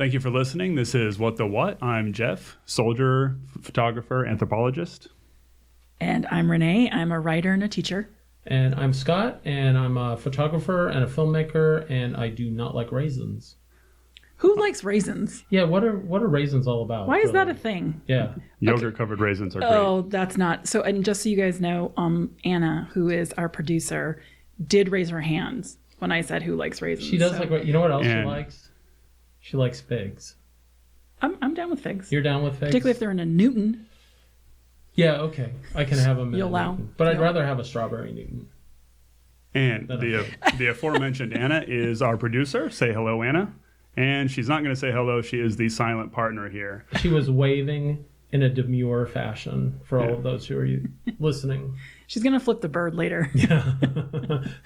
Thank you for listening. This is What the What. I'm Jeff, soldier, photographer, anthropologist. And I'm Renee. I'm a writer and a teacher. And I'm Scott, and I'm a photographer and a filmmaker, and I do not like raisins. Who likes raisins? Yeah, what are raisins all about? Why is that a thing? Yeah. Yogurt-covered raisins are great. Oh, that's not. So, and just so you guys know, Anna, who is our producer, did raise her hands when I said who likes raisins. She does like, you know what else she likes? She likes figs. I'm down with figs. You're down with figs? Particularly if they're in a Newton. Yeah, okay. I can have them in You'll a allow. Newton. But I'd rather have a strawberry Newton. And the aforementioned Anna is our producer. Say hello, Anna. And she's not going to say hello. She is the silent partner here. She was waving in a demure fashion for all of those who are listening. She's going to flip the bird later. Yeah.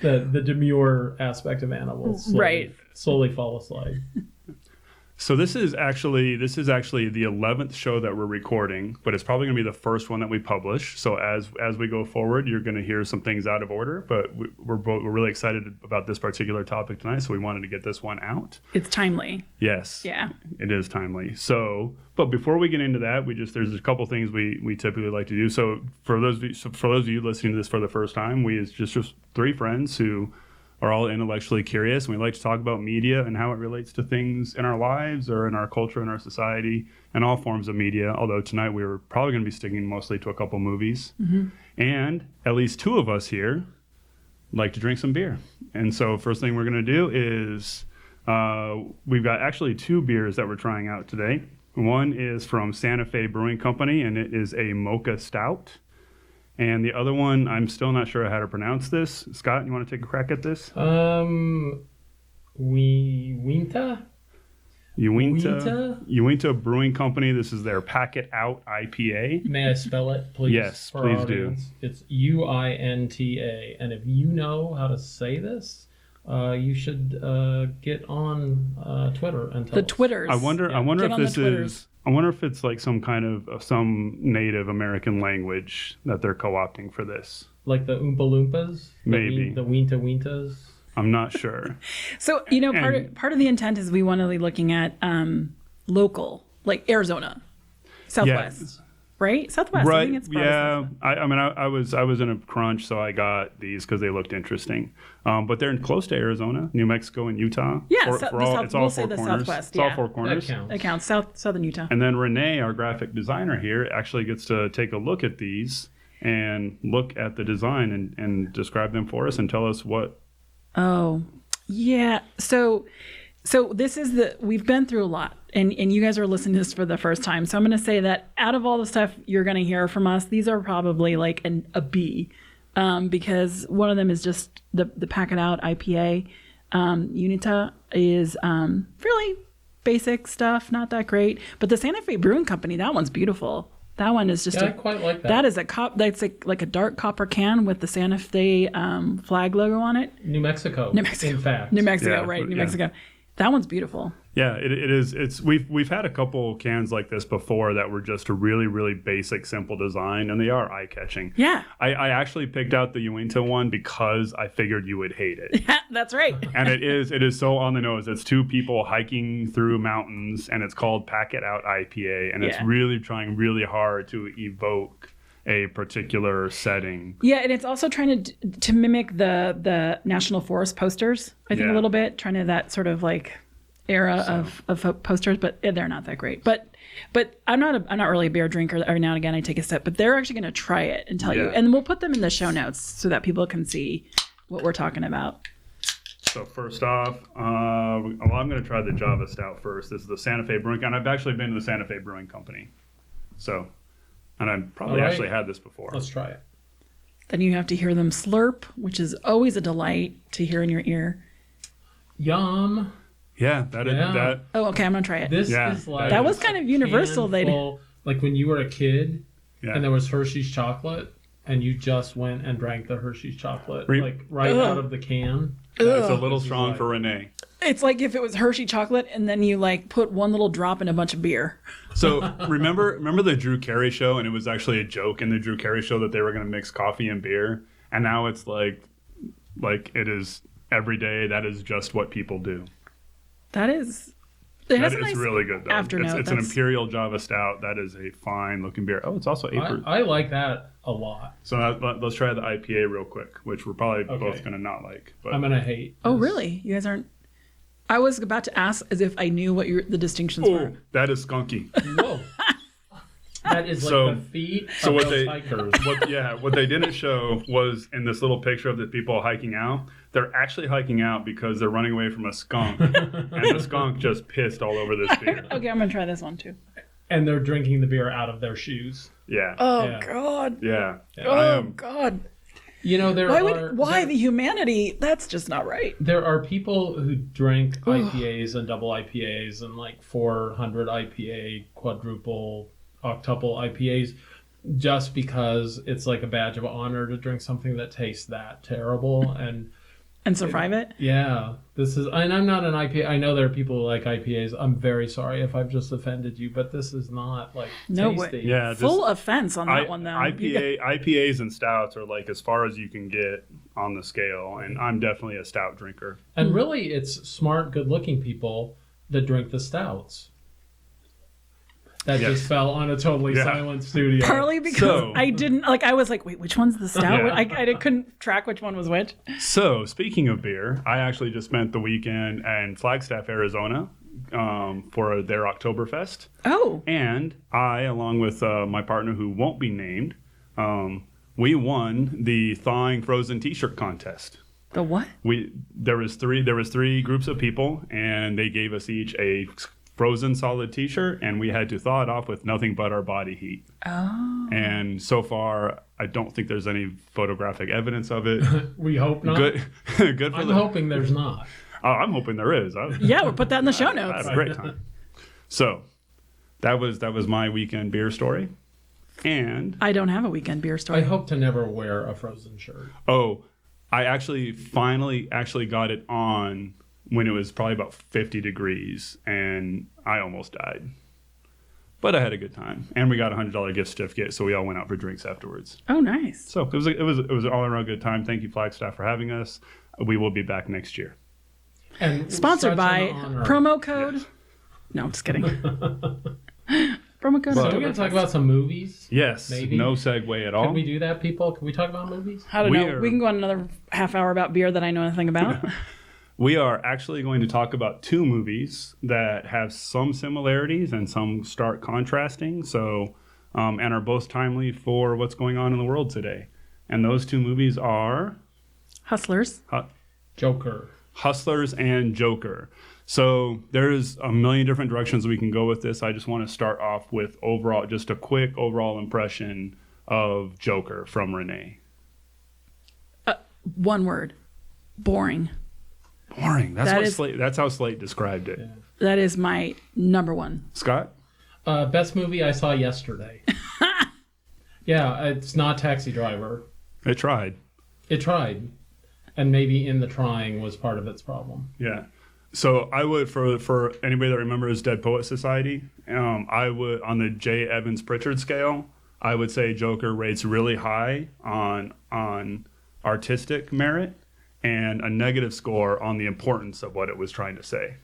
the demure aspect of Anna will slowly fall aside. So this is actually the 11th show that we're recording, but it's probably going to be the first one that we publish. So as we go forward, you're going to hear some things out of order, but we're really excited about this particular topic tonight, so we wanted to get this one out. It's timely. Yes. Yeah. It is timely. So, but before we get into that, there's a couple things we typically like to do. So for those of you listening to this for the first time, we is just three friends who are all intellectually curious, and we like to talk about media and how it relates to things in our lives or in our culture and our society and all forms of media. Although tonight we were probably going to be sticking mostly to a couple movies. Mm-hmm. And at least two of us here like to drink some beer. And so first thing we're going to do is we've got actually two beers that we're trying out today. One is from Santa Fe Brewing Company, and it is a mocha stout. And the other one, I'm still not sure how to pronounce this. Scott, you want to take a crack at this? Uinta Brewing Company. This is their Pack It Out IPA. May I spell it, please? Yes, please do. It's UINTA. And if you know how to say this, you should get on Twitter and tell us. Twitters. I wonder if it's like some kind of some Native American language that they're co-opting for this. Like the Oompa Loompas? Maybe. The Winta Wintas? I'm not sure. So, part of the intent is we want to be looking at local, like Arizona, Southwest, right? Southwest. Right. I think it's I was in a crunch, so I got these because they looked interesting. But they're close to Arizona, New Mexico, and Utah. Yeah, it's all four corners. Southwest. It's all four corners. That counts. Southern Utah. And then Renee, our graphic designer here, actually gets to take a look at these and look at the design and describe them for us and tell us what. Oh, yeah. So this is we've been through a lot, and you guys are listening to this for the first time. So I'm going to say that out of all the stuff you're going to hear from us, these are probably like a B, because one of them is just the Pack It Out IPA. Unita is fairly basic stuff, not that great. But the Santa Fe Brewing Company, that one's beautiful. That one is just I quite like that. That is that's like a dark copper can with the Santa Fe flag logo on it. New Mexico. In fact. New Mexico, right? New Mexico. That one's beautiful. Yeah, it is. We've had a couple cans like this before that were just a really, really basic, simple design, and they are eye-catching. Yeah. I actually picked out the Uinta one because I figured you would hate it. Yeah, that's right. And it is so on the nose. It's two people hiking through mountains, and it's called Pack It Out IPA, and it's really trying really hard to evoke a particular setting. Yeah, and it's also trying to mimic the National Forest posters, I think, a little bit, trying to that sort of like era of posters, but they're not that great. But I'm not really a beer drinker. Every now and again I take a sip, but they're actually going to try it and tell you, and we'll put them in the show notes so that people can see what we're talking about. So first off, I'm going to try the Java Stout first. This is the Santa Fe Brewing, and I've actually been to the Santa Fe Brewing Company, and I've probably actually had this before. Let's try it. Then you have to hear them slurp, which is always a delight to hear in your ear. Yum. Yeah, that. Oh, okay, I'm gonna try it. This is like that was kind of universal. Like when you were a kid, Yeah. and there was Hershey's chocolate, and you just went and drank the Hershey's chocolate, right out of the can. It's a little strong for Renee. It's like if it was Hershey chocolate and then you like put one little drop in a bunch of beer. So remember the Drew Carey show, and it was actually a joke in the Drew Carey show that they were going to mix coffee and beer, and now it's like it is every day. That is just what people do. That is It has That a is nice really good, though. afternote. It's an Imperial Java Stout. That is a fine looking beer. Oh, it's also 8%. I like that a lot. So let's try the IPA real quick, which we're probably Okay. both going to not like. But I'm gonna hate. Oh, this. really? You guys aren't? I was about to ask as if I knew what the distinctions were. that is skunky. Whoa. That is like So- the feet so of what those they- hikers. What they didn't show was in this little picture of the people hiking out, they're actually hiking out because they're running away from a skunk. And the skunk just pissed all over this beer. Okay, I'm gonna try this one too. And they're drinking the beer out of their shoes. Yeah. Oh Yeah. God. Yeah. I Oh am. God. You know, Why the humanity? That's just not right. there are people who drink IPAs and double IPAs and like 400 IPA, quadruple, octuple IPAs just because it's like a badge of honor to drink something that tastes that terrible. And survive it. yeah, this is, and I'm not an IPA. I know there are people who like IPAs. I'm very sorry if I've just offended you, but this is not like No way. tasty. Yeah. Full offense on that one though. IPAs and stouts are like as far as you can get on the scale, and I'm definitely a stout drinker. And really, it's smart, good-looking people that drink the stouts. That Yes. just fell on a totally Yeah. silent studio. Partly because So- I didn't like. I was like, wait, which one's the stout? Yeah. I couldn't track which one was which. So, speaking of beer, I actually just spent the weekend in Flagstaff, Arizona, for their Oktoberfest. Oh, And I, along with my partner who won't be named, we won the thawing frozen T-shirt contest. the what? There was three groups of people, and they gave us each a frozen solid T-shirt, and we had to thaw it off with nothing but our body heat. Oh, And so far, I don't think there's any photographic evidence of it. We hope not. Good, good for I'm the. hoping there's not. I'm hoping there is. yeah, we'll put that in the show I notes. had a great time. So, that was my weekend beer story, and I don't have a weekend beer I story. hope to never wear a frozen shirt. I actually finally got it on when it was probably about 50 degrees, and I almost died. But I had a good time, and we got a $100 gift certificate, so we all went out for drinks afterwards. Oh, nice. So it was an all around good time. Thank you, Flagstaff, for having us. We will be back next year. And Sponsored such by an honor. promo code. No, I'm just kidding. Promo code. So we're going to talk about some movies. Yes, Maybe. no segue at all. Can we do that, people? Can we talk about movies? I don't We know. are- We can go on another half hour about beer that I know nothing about. We are actually going to talk about two movies that have some similarities and some stark contrasting. So, and are both timely for what's going on in the world today. And those two movies are Hustlers. Joker. Hustlers and Joker. So there's a million different directions we can go with this. I just want to start off with just a quick overall impression of Joker from Renee. One word. Boring. Boring. That That's how Slate described it. Yeah. That is my number one. Scott? Best movie I saw yesterday. Yeah, it's not Taxi Driver. It tried. It tried. And maybe in the trying was part of its problem. Yeah. So I would, for anybody that remembers Dead Poet Society, I would, on the J. Evans Pritchard scale, I would say Joker rates really high on artistic merit and a negative score on the importance of what it was trying to say.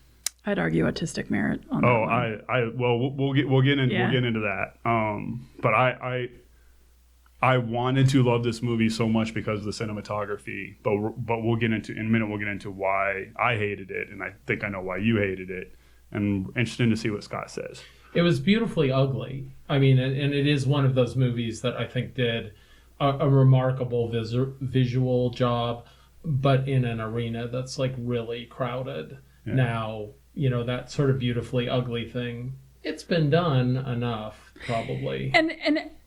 I'd argue artistic merit on that Oh, one. well, we'll get into that. But I wanted to love this movie so much because of the cinematography. But we'll get into in a minute. We'll get into why I hated it, and I think I know why you hated it. And interesting to see what Scott says. It was beautifully ugly. I mean, and it is one of those movies that I think did a remarkable visual job, but in an arena that's like really crowded. Yeah. Now, that sort of beautifully ugly thing, it's been done enough, probably. And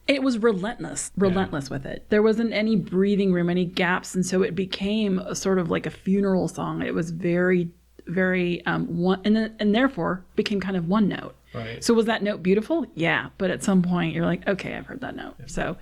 it was relentless with it. There wasn't any breathing room, any gaps, and so it became a sort of like a funeral song. It was very, very one, and therefore became kind of one note. Right. So was that note beautiful? Yeah, but at some point you're like, okay, I've heard that note. So,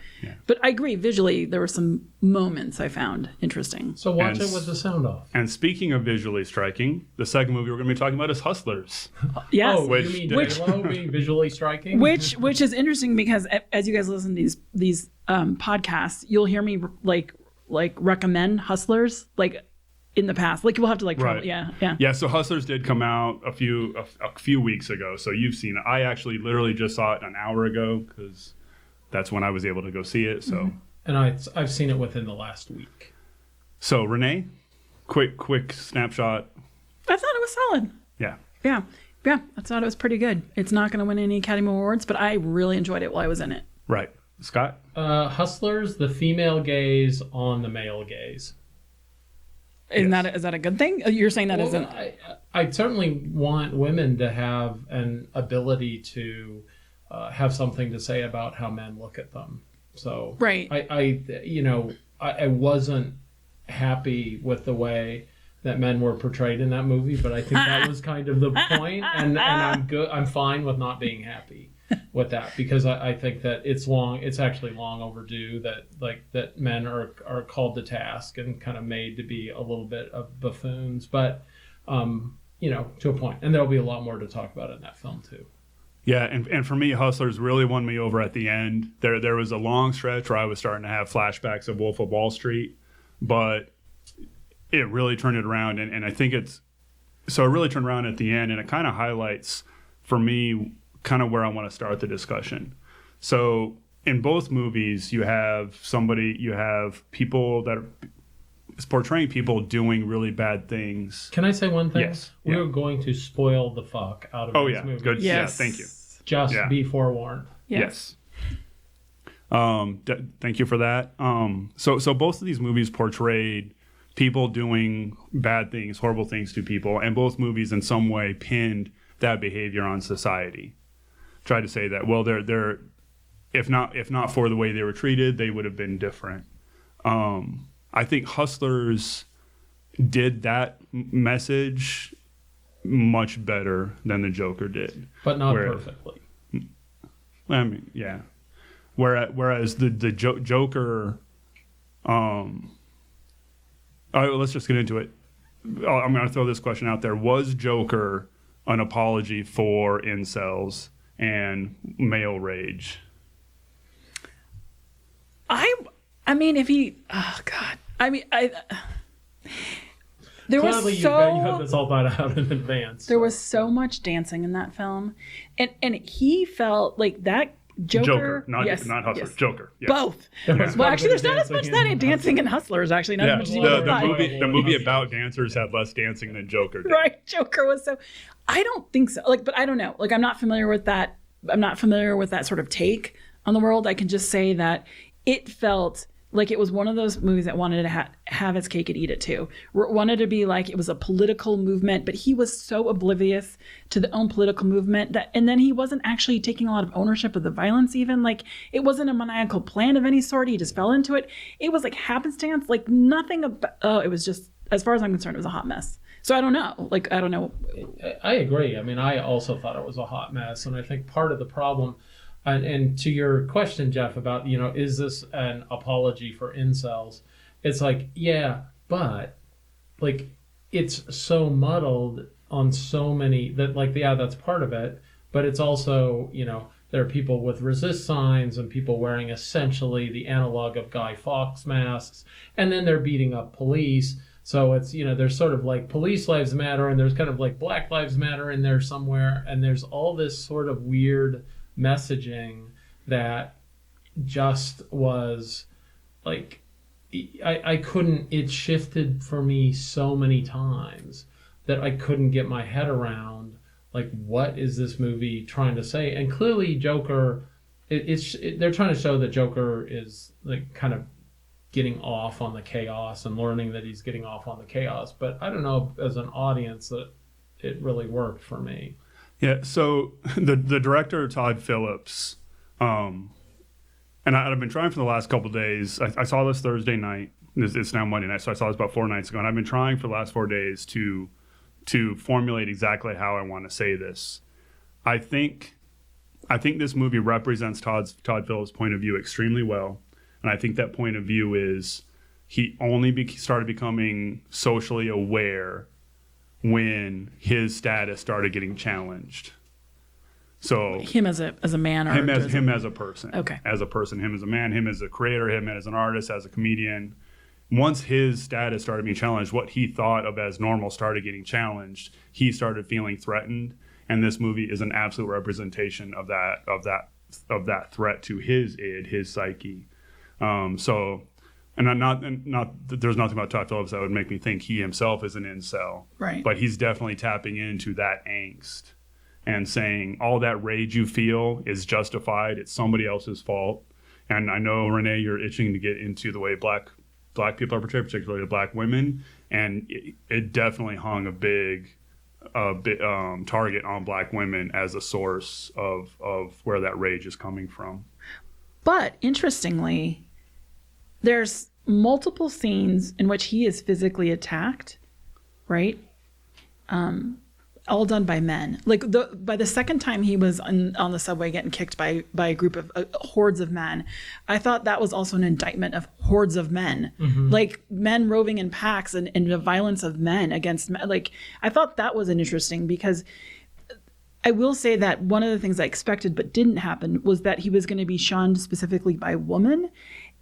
but I agree. Visually, there were some moments I found interesting. So watch And it with the sound off. And speaking of visually striking, the second movie we're going to be talking about is Hustlers. Yes. Oh, Which- you mean J-Lo being visually striking? which is interesting because as you guys listen to these podcasts, you'll hear me like recommend Hustlers like in the past. Like we'll have to like Right. yeah. So Hustlers did come out a few weeks ago, so you've seen it. I actually literally just saw it an hour ago because that's when I was able to go see it. So And I've seen it within the last week. So Renee, quick snapshot. I thought it was solid. Yeah. I thought it was pretty good. It's not going to win any Academy Awards, but I really enjoyed it while I was in it. Right. Scott? Hustlers, the female gaze on the male gaze. Is that a good thing? You're saying that isn't? I certainly want women to have an ability to have something to say about how men look at them. So Right. I wasn't happy with the way that men were portrayed in that movie, but I think that was kind of the point, and I'm good. I'm fine with not being happy with that because I think that it's actually long overdue that men are called to task and kind of made to be a little bit of buffoons, but to a point, and there'll be a lot more to talk about in that film too. Yeah, and for me, Hustlers really won me over at the end. There was a long stretch where I was starting to have flashbacks of Wolf of Wall Street, but it really turned it around, and I think it really turned around at the end, and it kind of highlights for me kind of where I want to start the discussion. So in both movies, you have people that are portraying people doing really bad things. Can I say one thing? Yes. We're going to spoil the fuck out of these movies. Good. Yes. Yeah, thank you. Just be forewarned. Yes. Thank you for that. So both of these movies portrayed people doing bad things, horrible things to people, and both movies in some way pinned that behavior on society. Tried to say that, well, they're if not for the way they were treated, they would have been different. I think Hustlers did that message much better than the Joker did, But not perfectly. I mean, yeah. Whereas the Joker, all right, well, let's just get into it. I'm going to throw this question out there: was Joker an apology for incels and male rage? I mean, if he, oh God, I mean, there Clearly, was you have this all thought out in advance. there was so much dancing in that film, and he felt like that Joker, not yes, Hustlers, yes. Joker. Yes. Both. There was Well, quite a actually, bit of there's not as much dancing dancing in Hustlers. Actually, not Yeah, as much as you would have thought. the movie about dancers had less dancing than Joker did. Right, Joker was so. I don't think so. But I don't know. I'm not familiar with that. I'm not familiar with that sort of take on the world. I can just say that it felt like it was one of those movies that wanted to have its cake and eat it too. Wanted to be like it was a political movement, but he was so oblivious to the own political movement and then he wasn't actually taking a lot of ownership of the violence even. Like it wasn't a maniacal plan of any sort. He just fell into it. It was like happenstance, like nothing about, it was just, as far as I'm concerned, it was a hot mess. So I don't know. I don't know. I agree. I mean, I also thought it was a hot mess. And I think part of the problem, and to your question, Jeff, about, is this an apology for incels? It's like, yeah, but like it's so muddled on so many that that's part of it. But it's also, there are people with resist signs and people wearing essentially the analog of Guy Fawkes masks. And then they're beating up police. So it's, there's sort of like police lives matter and there's kind of like Black Lives Matter in there somewhere. And there's all this sort of weird messaging that just was like, I couldn't, it shifted for me so many times that I couldn't get my head around, like, what is this movie trying to say? And clearly Joker, they're trying to show that Joker is like kind of getting off on the chaos and learning that he's getting off on the chaos. But I don't know, as an audience, that it really worked for me. Yeah, so the director, Todd Phillips, and I've been trying for the last couple of days. I saw this Thursday night. It's now Monday night, so I saw this about 4 nights ago. And I've been trying for the last 4 days to formulate exactly how I want to say this. I think this movie represents Todd Phillips' point of view extremely well. And I think that point of view is he only started becoming socially aware when his status started getting challenged. So him as a man, or him as a person. Okay. As a person, him as a man, him as a creator, him as an artist, as a comedian. once his status started being challenged, what he thought of as normal started getting challenged. He started feeling threatened, and this movie is an absolute representation of that threat to his id, his psyche. So, and not there's nothing about Todd Phillips that would make me think he himself is an incel, Right. but he's definitely tapping into that angst and saying all that rage you feel is justified. It's somebody else's fault. And I know, Renee, you're itching to get into the way black people are portrayed, particularly black women, and it definitely hung a big target on black women as a source of where that rage is coming from. But interestingly, there's multiple scenes in which he is physically attacked, right? All done by men. Like by the second time he was on the subway getting kicked by a group of hordes of men, I thought that was also an indictment of hordes of men, like men roving in packs and the violence of men against men. Like I thought that was interesting because I will say that one of the things I expected but didn't happen was that he was going to be shunned specifically by women,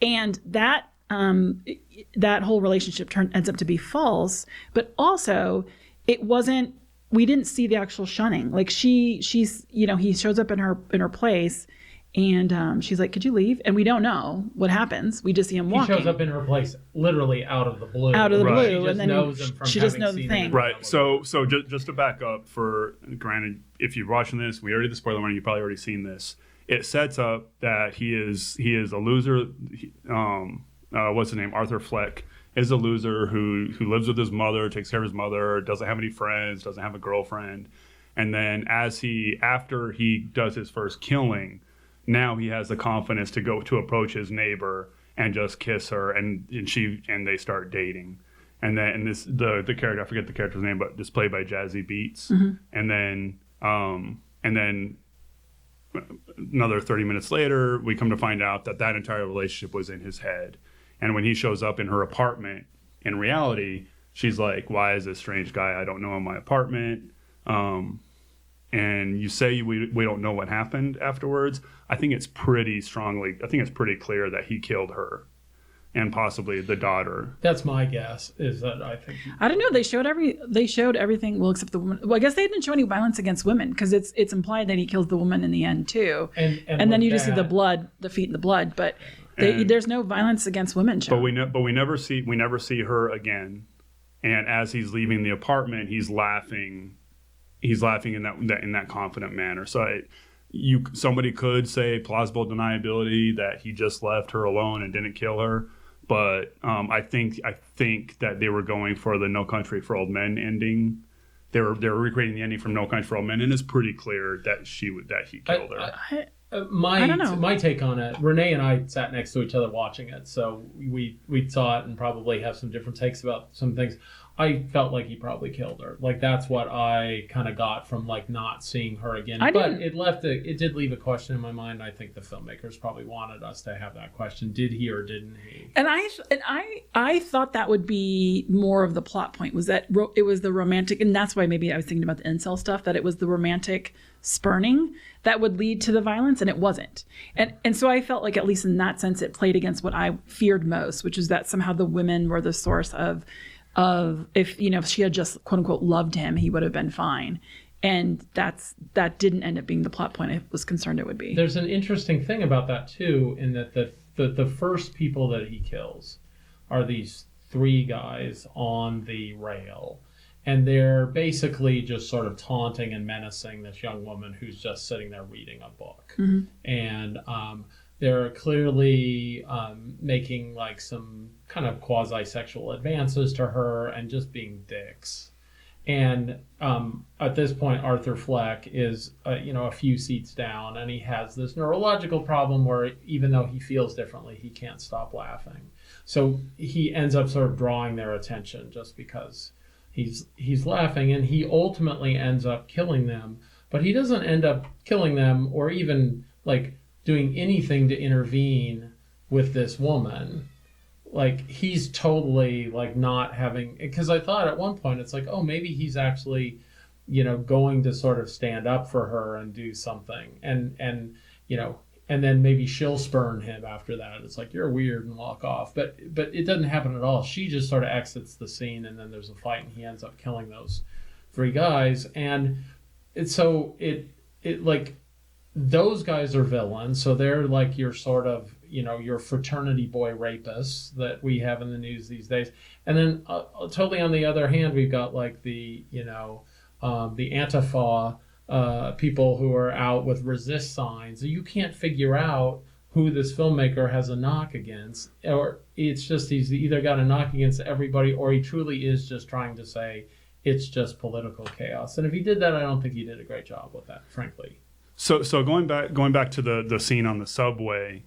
and that whole relationship ends up to be false. But also, it wasn't. We didn't see the actual shunning. Like she's he shows up in her place, and she's like, "Could you leave?" And we don't know what happens. We just see him walking. He shows up in her place, literally out of the blue. Out of the Right. blue, and then she just knows the thing. Right. So just to back up, for granted, if you're watching this, we already did the spoiler warning. You've probably already seen this. It sets up that he is a loser. What's his name? Arthur Fleck is a loser who lives with his mother, takes care of his mother, doesn't have any friends, doesn't have a girlfriend. And then after he does his first killing, now he has the confidence to approach his neighbor and just kiss her, and they start dating. And then the character, I forget the character's name, but it's played by Jazzy Beats. And then another 30 minutes later, we come to find out that entire relationship was in his head. And when he shows up in her apartment, in reality, she's like, "Why is this strange guy I don't know in my apartment?" And you say we don't know what happened afterwards. I think it's pretty clear that he killed her and possibly the daughter. That's my guess. Is that I think I don't know. They showed everything. Well, except the woman. Well, I guess they didn't show any violence against women because it's implied that he kills the woman in the end too. And then you just see the blood, the feet and the blood, but. There's no violence against women shown. But we never see her again. And as he's leaving the apartment, he's laughing in that confident manner. So somebody could say plausible deniability that he just left her alone and didn't kill her. But I think that they were going for the No Country for Old Men ending. They were recreating the ending from No Country for Old Men, and it's pretty clear that he killed her. My take on it, Renee and I sat next to each other watching it, so we saw it and probably have some different takes about some things. I felt like he probably killed her. Like that's what I kind of got from like not seeing her again. It did leave a question in my mind. I think the filmmakers probably wanted us to have that question: did he or didn't he? And I thought that would be more of the plot point, was that it was the romantic, and that's why maybe I was thinking about the incel stuff, that it was the romantic spurning that would lead to the violence, and it wasn't. And so I felt like, at least in that sense, it played against what I feared most, which is that somehow the women were the source of if she had just quote unquote loved him, he would have been fine. And that didn't end up being the plot point I was concerned it would be. There's an interesting thing about that too, in that the first people that he kills are these three guys on the rail. And they're basically just sort of taunting and menacing this young woman who's just sitting there reading a book. Mm-hmm. And they're clearly making like some kind of quasi-sexual advances to her and just being dicks. And at this point, Arthur Fleck is a few seats down, and he has this neurological problem where even though he feels differently, he can't stop laughing. So he ends up sort of drawing their attention just because he's laughing, and he ultimately ends up killing them. But he doesn't end up killing them or even like doing anything to intervene with this woman. Like he's totally like not having, because I thought at one point it's like, oh, maybe he's actually going to sort of stand up for her and do something, and and then maybe she'll spurn him after that. It's like, you're weird, and walk off. But it doesn't happen at all. She just sort of exits the scene, and then there's a fight, and he ends up killing those 3 guys. And it like, those guys are villains, so they're like your sort of, your fraternity boy rapists that we have in the news these days. And then totally on the other hand, we've got like the Antifa people who are out with resist signs. You can't figure out who this filmmaker has a knock against, or it's just he's either got a knock against everybody, or he truly is just trying to say it's just political chaos. And if he did that, I don't think he did a great job with that, frankly. So going back to the scene on the subway,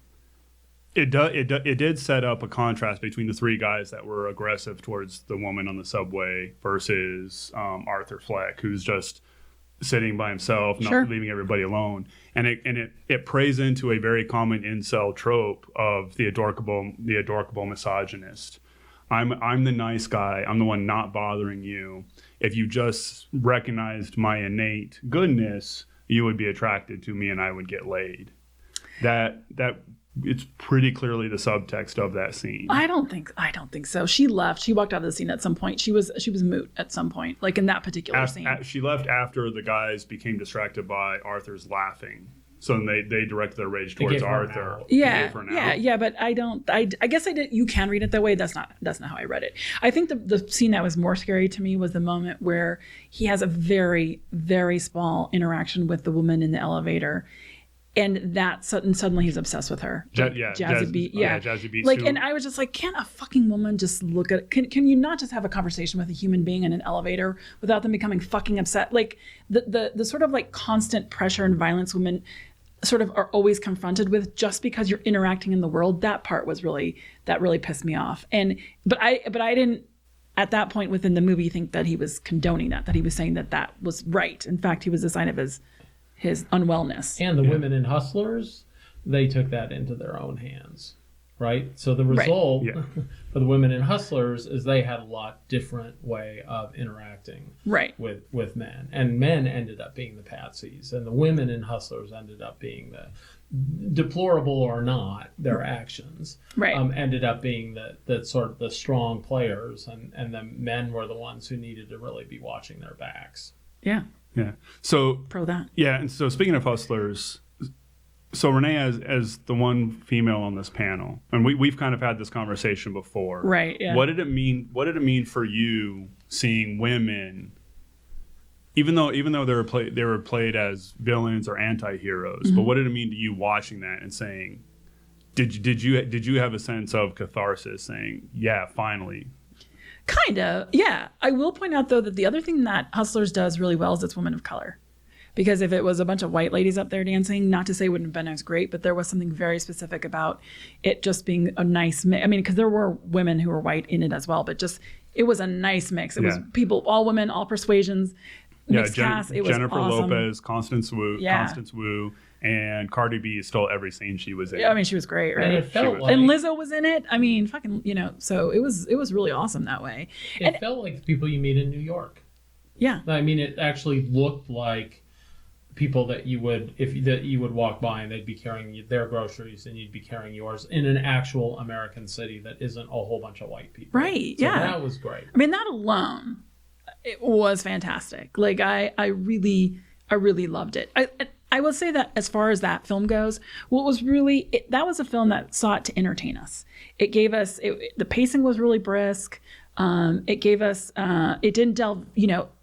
it did set up a contrast between the 3 guys that were aggressive towards the woman on the subway versus Arthur Fleck, who's just sitting by himself, not leaving everybody alone. And it preys into a very common incel trope of the adorkable misogynist. I'm the nice guy. I'm the one not bothering you. If you just recognized my innate goodness, you would be attracted to me and I would get laid. That it's pretty clearly the subtext of that scene. I don't think so. She left. She walked out of the scene at some point. She was moot at some point, like in that particular scene. She left after the guys became distracted by Arthur's laughing. So then they directed their rage towards Arthur. Yeah. But I guess I did. You can read it that way. That's not how I read it. I think the scene that was more scary to me was the moment where he has a very, very small interaction with the woman in the elevator. And suddenly he's obsessed with her. Jazzy Beat. Jazzy Beat. Like, and I was just like, can't a fucking woman just look at? Can you not just have a conversation with a human being in an elevator without them becoming fucking upset? Like the sort of like constant pressure and violence women sort of are always confronted with just because you're interacting in the world. That part really pissed me off. But I didn't at that point within the movie think that he was condoning that he was saying that was right. In fact, he was a sign of his unwellness. And the women in Hustlers, they took that into their own hands, right? So the result for the women in Hustlers is they had a lot different way of interacting with men. And men ended up being the patsies, and the women in Hustlers ended up being the deplorable or not, their actions ended up being the sort of the strong players, and the men were the ones who needed to really be watching their backs. Yeah. Yeah. So pro that. Yeah, and so speaking of Hustlers, so Renee as the one female on this panel, and we've kind of had this conversation before. Right. Yeah. What did it mean for you seeing women, even though they were played as villains or anti-heroes, but what did it mean to you watching that and saying, did you have a sense of catharsis saying, yeah, finally? Kind of, yeah. I will point out, though, that the other thing that Hustlers does really well is it's women of color. Because if it was a bunch of white ladies up there dancing, not to say it wouldn't have been as great, but there was something very specific about it just being a nice mix. I mean, because there were women who were white in it as well, but just it was a nice mix. It was people, all women, all persuasions, mixed cast. It was Jennifer awesome. Lopez, Constance Wu, and Cardi B stole every scene she was in. Yeah, I mean, she was great, right? And it felt like, and Lizzo was in it. I mean, fucking, so it was really awesome that way. It felt like the people you meet in New York. Yeah. I mean, it actually looked like people that you would walk by and they'd be carrying their groceries and you'd be carrying yours in an actual American city that isn't a whole bunch of white people. Right. So yeah. That was great. I mean, that alone, it was fantastic. Like I really loved it. I will say that as far as that film goes, what was really, that was a film that sought to entertain us. It gave us, the pacing was really brisk. It gave us, it didn't delve,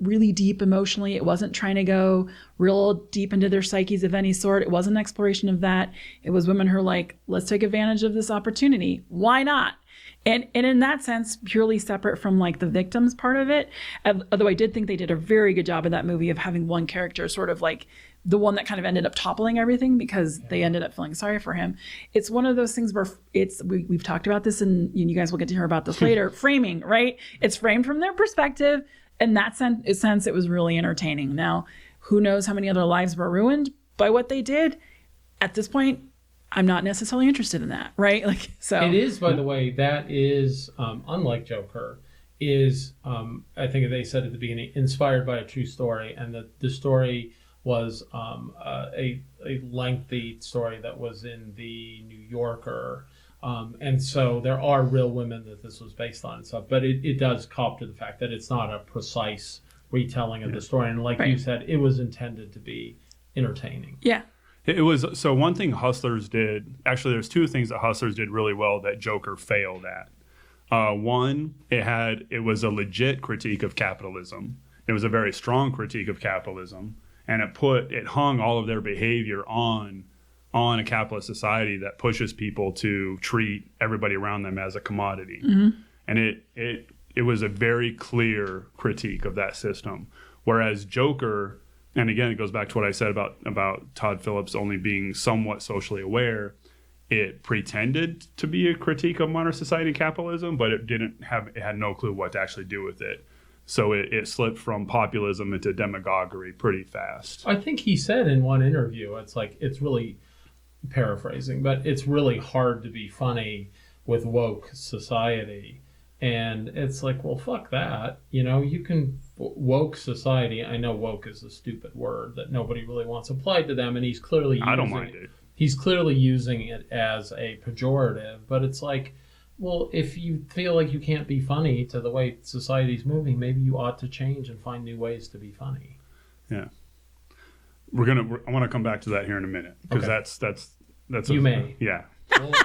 really deep emotionally. It wasn't trying to go real deep into their psyches of any sort. It wasn't an exploration of that. It was women who are like, let's take advantage of this opportunity. Why not? And in that sense, purely separate from like the victims part of it. Although I did think they did a very good job in that movie of having one character sort of like the one that kind of ended up toppling everything because they ended up feeling sorry for him. It's one of those things where we've talked about this and you guys will get to hear about this later. Framing, right? It's framed from their perspective. In that sense, it was really entertaining. Now, who knows how many other lives were ruined by what they did? At this point, I'm not necessarily interested in that, right? Like, so it is, by the way, that is unlike Joker. Is I think they said at the beginning, inspired by a true story, and the story was a lengthy story that was in the New Yorker. And so there are real women that this was based on and stuff, but it does cop to the fact that it's not a precise retelling of the story. And like you said, it was intended to be entertaining. Yeah. It was. So one thing Hustlers did, actually there's two things that Hustlers did really well that Joker failed at. One, it was a legit critique of capitalism. It was a very strong critique of capitalism, and it hung all of their behavior on a capitalist society that pushes people to treat everybody around them as a commodity. And it was a very clear critique of that system. Whereas Joker, and again, it goes back to what I said about Todd Phillips only being somewhat socially aware. It pretended to be a critique of modern society and capitalism, but it had no clue what to actually do with it. So it slipped from populism into demagoguery pretty fast. I think he said in one interview, it's really paraphrasing, but it's really hard to be funny with woke society. And it's like, well, fuck that. You can woke society. I know woke is a stupid word that nobody really wants applied to them, and he's clearly using I don't mind it. He's clearly using it as a pejorative, but it's like, well, if you feel like you can't be funny to the way society's moving, maybe you ought to change and find new ways to be funny. Yeah. I want to come back to that here in a minute, because that's you may. Yeah.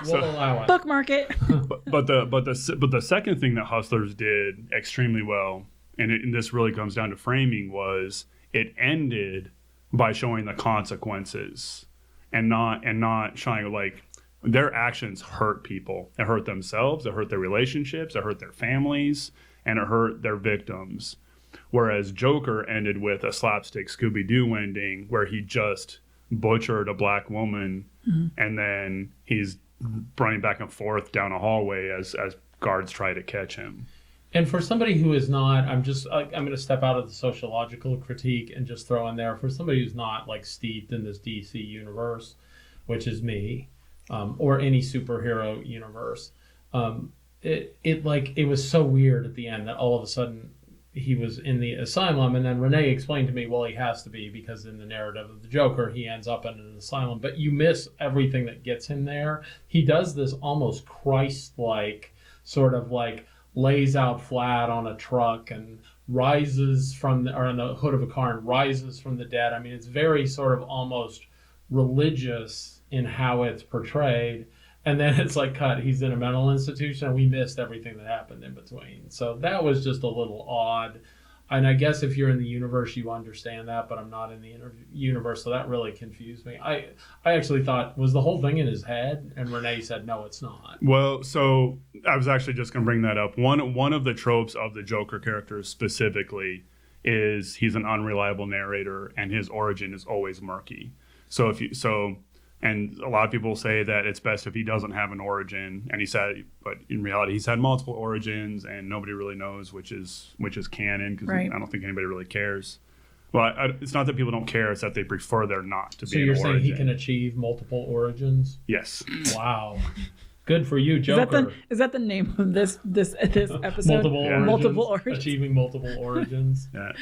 We'll allow it. Bookmark it. But the second thing that Hustlers did extremely well, and this really comes down to framing, was it ended by showing the consequences and not showing like their actions hurt people. It hurt themselves, it hurt their relationships, it hurt their families, and it hurt their victims. Whereas Joker ended with a slapstick Scooby-Doo ending where he just butchered a black woman, and then he's running back and forth down a hallway as guards try to catch him. And for somebody who is not, I'm going to step out of the sociological critique and just throw in there, for somebody who's not like steeped in this DC universe, which is me, or any superhero universe, it was so weird at the end that all of a sudden he was in the asylum, and then Renee explained to me, well, he has to be, because in the narrative of the Joker, he ends up in an asylum, but you miss everything that gets him there. He does this almost Christ-like sort of like lays out flat on a truck and rises or on the hood of a car and rises from the dead. I mean, it's very sort of almost religious in how it's portrayed. And then it's like, cut, he's in a mental institution, and we missed everything that happened in between. So that was just a little odd. And I guess if you're in the universe, you understand that, but I'm not in the universe, so that really confused me. I actually thought, was the whole thing in his head? And Renee said, no, it's not. Well, so I was actually just going to bring that up. One of the tropes of the Joker character specifically is he's an unreliable narrator, and his origin is always murky. And a lot of people say that it's best if he doesn't have an origin, but in reality, he's had multiple origins, and nobody really knows which is canon, because I don't think anybody really cares. Well, it's not that people don't care; it's that they prefer there not to be. So you're saying he can achieve multiple origins? Yes. Wow. Good for you, Joker. Is that the name of this episode? Multiple origins. Achieving multiple origins. Yeah.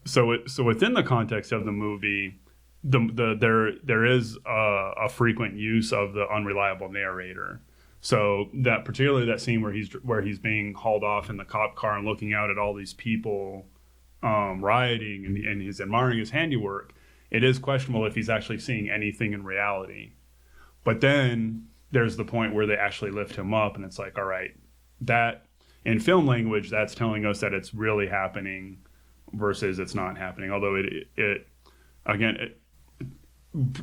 So within the context of the movie, there is a frequent use of the unreliable narrator. So that particularly that scene where he's being hauled off in the cop car and looking out at all these people rioting, and he's admiring his handiwork, it is questionable if he's actually seeing anything in reality. But then there's the point where they actually lift him up, and it's like, all right, that in film language, that's telling us that it's really happening versus it's not happening. Although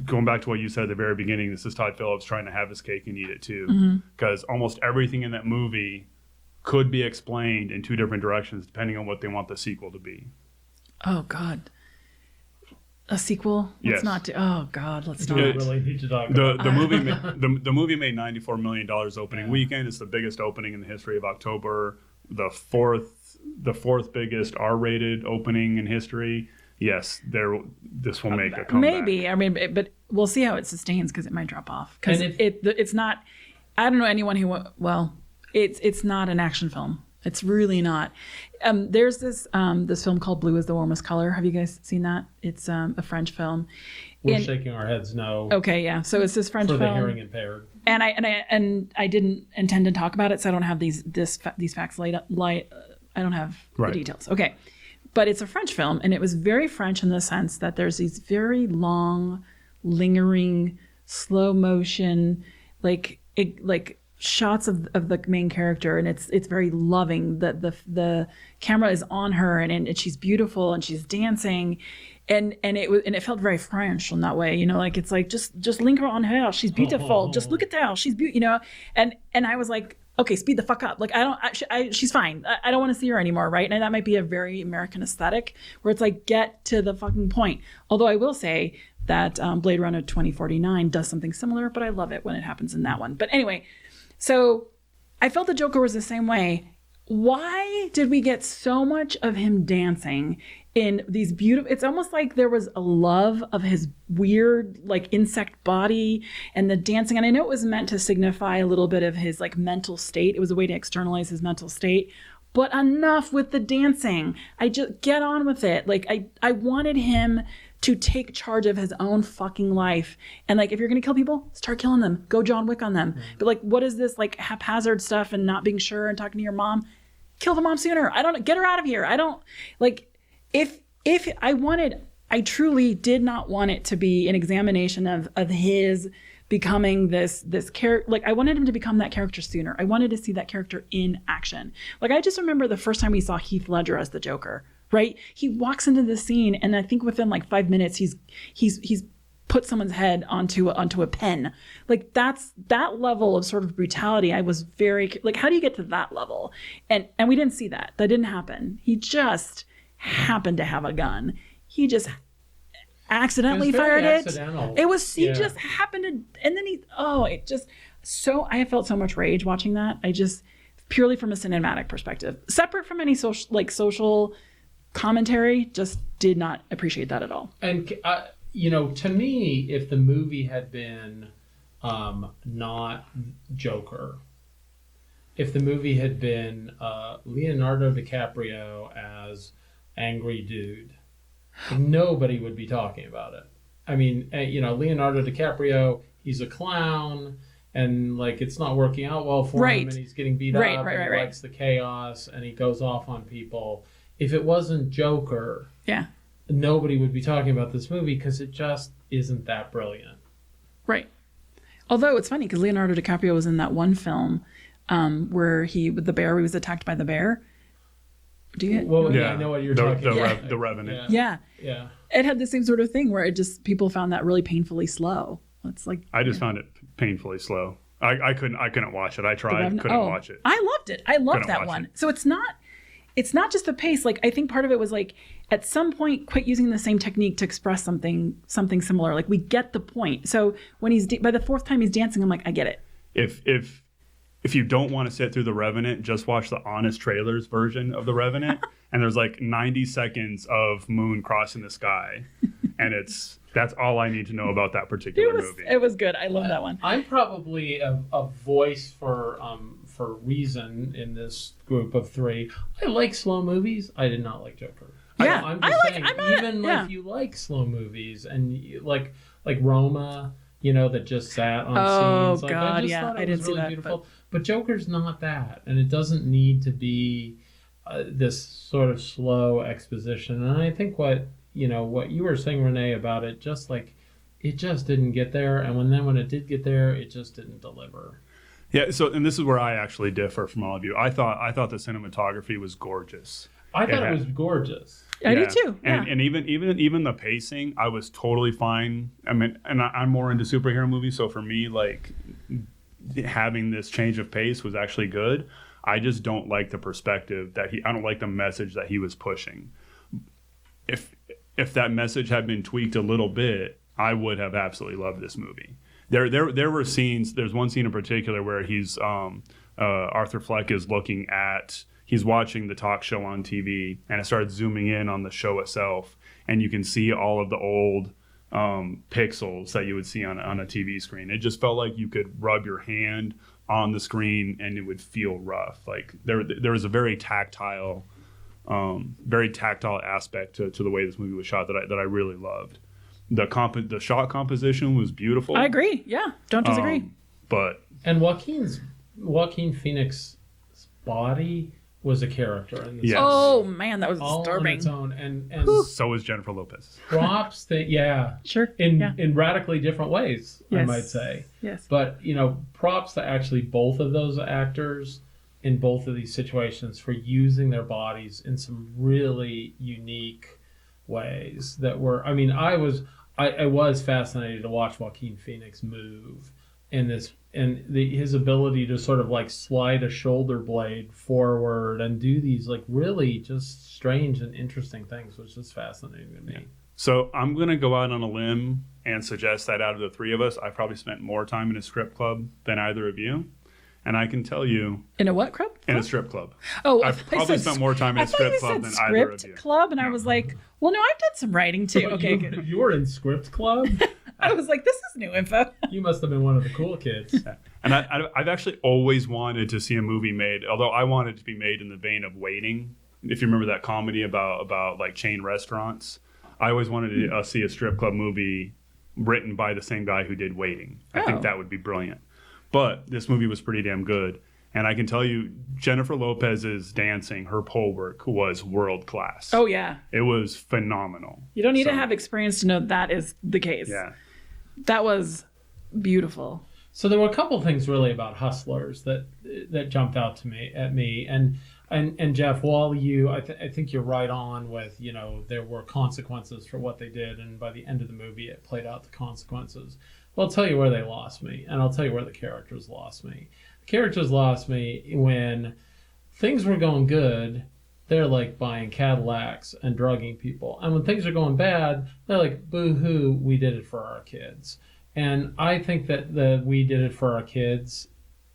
going back to what you said at the very beginning, this is Todd Phillips trying to have his cake and eat it too, because almost everything in that movie could be explained in two different directions depending on what they want the sequel to be. Oh God, a sequel? Yes. Oh God, let's not. Really need to talk about The movie made $94 million opening weekend. It's the biggest opening in the history of October. The fourth biggest R-rated opening in history. Yes, this will make a comeback. Maybe. I mean, but we'll see how it sustains, because it might drop off. Because it's not. I don't know anyone who. Well, it's not an action film. It's really not. There's this film called Blue is the Warmest Color. Have you guys seen that? It's a French film. We're shaking our heads no. Okay, yeah. So it's this French for film. the hearing impaired. And I didn't intend to talk about it, so I don't have these facts laid up. I don't have the details. Okay, but it's a French film, and it was very French in the sense that there's these very long, lingering, slow motion, like shots of the main character, and it's very loving. The camera is on her, and she's beautiful, and she's dancing. And it felt very French in that way, you know, like it's like just linger on her, she's beautiful, just look at her, she's beautiful, you know, and I was like, okay, speed the fuck up, like she's fine, I don't want to see her anymore, right? And that might be a very American aesthetic where it's like get to the fucking point. Although I will say that Blade Runner 2049 does something similar, but I love it when it happens in that one. But anyway, so I felt the Joker was the same way. Why did we get so much of him dancing in these beautiful, it's almost like there was a love of his weird like insect body and the dancing. And I know it was meant to signify a little bit of his like mental state. It was a way to externalize his mental state, but enough with the dancing. I just get on with it. Like I wanted him to take charge of his own fucking life. And like, if you're going to kill people, start killing them. Go John Wick on them. But like, what is this like haphazard stuff and not being sure and talking to your mom? Kill the mom sooner. Get her out of here. I don't like, if I truly did not want it to be an examination of his becoming this character. Like I wanted him to become that character sooner. I wanted to see that character in action. Like I just remember the first time we saw Heath Ledger as the Joker, right? He walks into the scene and I think within like 5 minutes, he's put someone's head onto a pen. Like that level of sort of brutality. I was very like, how do you get to that level? And we didn't see that. That didn't happen. He just happened to have a gun. He just accidentally fired it. It was he just happened to, and then I felt so much rage watching that. I just purely from a cinematic perspective, separate from any social commentary, just did not appreciate that at all. And to me, if the movie had been not Joker, if the movie had been Leonardo DiCaprio as angry dude, nobody would be talking about it. I mean, Leonardo DiCaprio, he's a clown, and like it's not working out well for him, and he's getting beat up, and he likes the chaos, and he goes off on people. If it wasn't Joker, nobody would be talking about this movie because it just isn't that brilliant. Right. Although it's funny because Leonardo DiCaprio was in that one film where he was attacked by the bear. Do you? Well, I know what you're talking about. The Revenant. Yeah. It had the same sort of thing where it just people found that really painfully slow. It's like I just found it painfully slow. I couldn't watch it. I tried, couldn't watch it. I loved it. I loved that one. So it's not just the pace. Like I think part of it was like at some point quit using the same technique to express something similar. Like we get the point. So when by the fourth time he's dancing, I'm like, I get it. If you don't want to sit through The Revenant, just watch the Honest Trailers version of The Revenant. And there's like 90 seconds of moon crossing the sky. And that's all I need to know about that particular movie. It was good. I love that one. I'm probably a voice for reason in this group of three. I like slow movies. I did not like Joker. Yeah, I'm just saying, if you like slow movies and you, like Roma, that just sat on scenes. God, I just thought it I didn't was see really that. beautiful. But Joker's not that, and it doesn't need to be this sort of slow exposition. And I think what you were saying, Renee, about it, just like it just didn't get there, and when it did get there, it just didn't deliver. Yeah. So, and this is where I actually differ from all of you. I thought the cinematography was gorgeous. I thought it was gorgeous. I do too. Yeah. And even the pacing, I was totally fine. I mean, and I'm more into superhero movies, so for me, like having this change of pace was actually good. I just don't like the perspective I don't like the message that he was pushing. If that message had been tweaked a little bit, I would have absolutely loved this movie. There were scenes. There's one scene in particular where he's Arthur Fleck is he's watching the talk show on TV, and it starts zooming in on the show itself, and you can see all of the old pixels that you would see on a TV screen. It just felt like you could rub your hand on the screen and it would feel rough. Like there was a very tactile aspect to the way this movie was shot that I really loved. The shot composition was beautiful. I agree. Yeah, don't disagree. And Joaquin Phoenix's body was a character in this. Yes. Oh man, that was all disturbing. on its own, and so was Jennifer Lopez. props that Sure. in radically different ways, I Yes. might say. Yes. But props to actually both of those actors in both of these situations for using their bodies in some really unique ways that were. I mean, I was fascinated to watch Joaquin Phoenix move in this, and his ability to sort of like slide a shoulder blade forward and do these like really just strange and interesting things was just fascinating to me. Yeah. So I'm going to go out on a limb and suggest that out of the three of us, I probably spent more time in a strip club than either of you. And I can tell you... In a what club? In a strip club. Oh, I've probably spent more time in a strip club than either of you. Club, and I was like, well, no, I've done some writing too. Okay, good. You were in script club? I was like, this is new info. You must have been one of the cool kids. And I've actually always wanted to see a movie made, although I wanted it to be made in the vein of Waiting. If you remember that comedy about like chain restaurants, I always wanted to see a strip club movie written by the same guy who did Waiting. I think that would be brilliant. But this movie was pretty damn good. And I can tell you, Jennifer Lopez's dancing, her pole work was world class. Oh, yeah. It was phenomenal. You don't need to have experience to know that is the case. Yeah. That was beautiful. So there were a couple things really about Hustlers that jumped out to me and Jeff, while I think you're right on with, there were consequences for what they did, and by the end of the movie it played out the consequences. Well, I'll tell you where they lost me, and I'll tell you where the characters lost me. The characters lost me when things were going good. They're like buying Cadillacs and drugging people. And when things are going bad, they're like, boo-hoo, we did it for our kids. And I think that the we did it for our kids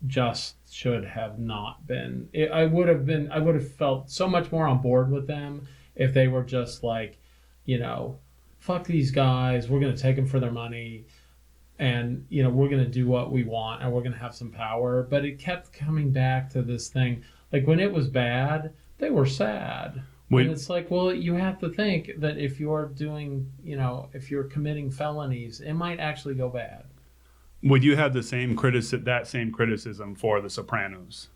just should have not been. I would have felt so much more on board with them if they were just like, fuck these guys, we're going to take them for their money. And, we're going to do what we want and we're going to have some power. But it kept coming back to this thing. Like when it was bad, they were sad. And it's like, well, you have to think that if you're doing, if you're committing felonies, it might actually go bad. Would you have the same criticism for The Sopranos?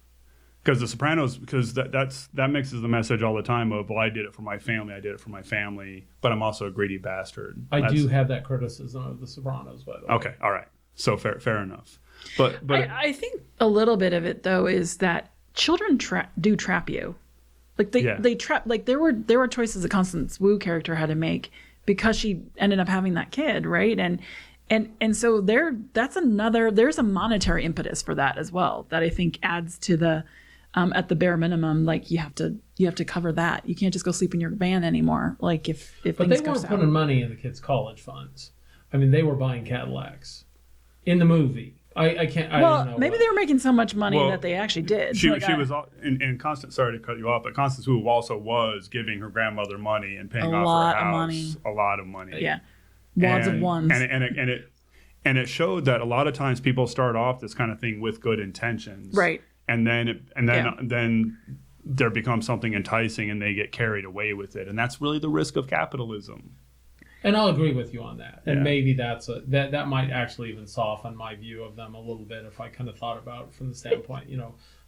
Because The Sopranos, that mixes the message all the time of, well, I did it for my family, but I'm also a greedy bastard. I do have that criticism of The Sopranos, by the way. Okay, all right. So fair enough. But I think a little bit of it though is that children do trap you. Like they trap. Like there were choices that Constance Wu character had to make because she ended up having that kid, right? And so there's a monetary impetus for that as well that I think adds to the at the bare minimum, like you have to cover that. You can't just go sleep in your van anymore. Like if but things they go weren't south. putting money in the kids' college funds. I mean, they were buying Cadillacs in the movie. I can't. I don't know. Maybe they were making so much money that they actually did. She was and Constance. Sorry to cut you off, but Constance Wu also was giving her grandmother money and paying off her house. A lot of money. Yeah, wads of ones. And it showed that a lot of times people start off this kind of thing with good intentions, right? And then there becomes something enticing, and they get carried away with it, and that's really the risk of capitalism. And I'll agree with you on that. And maybe that might actually even soften my view of them a little bit if I kind of thought about it from the standpoint,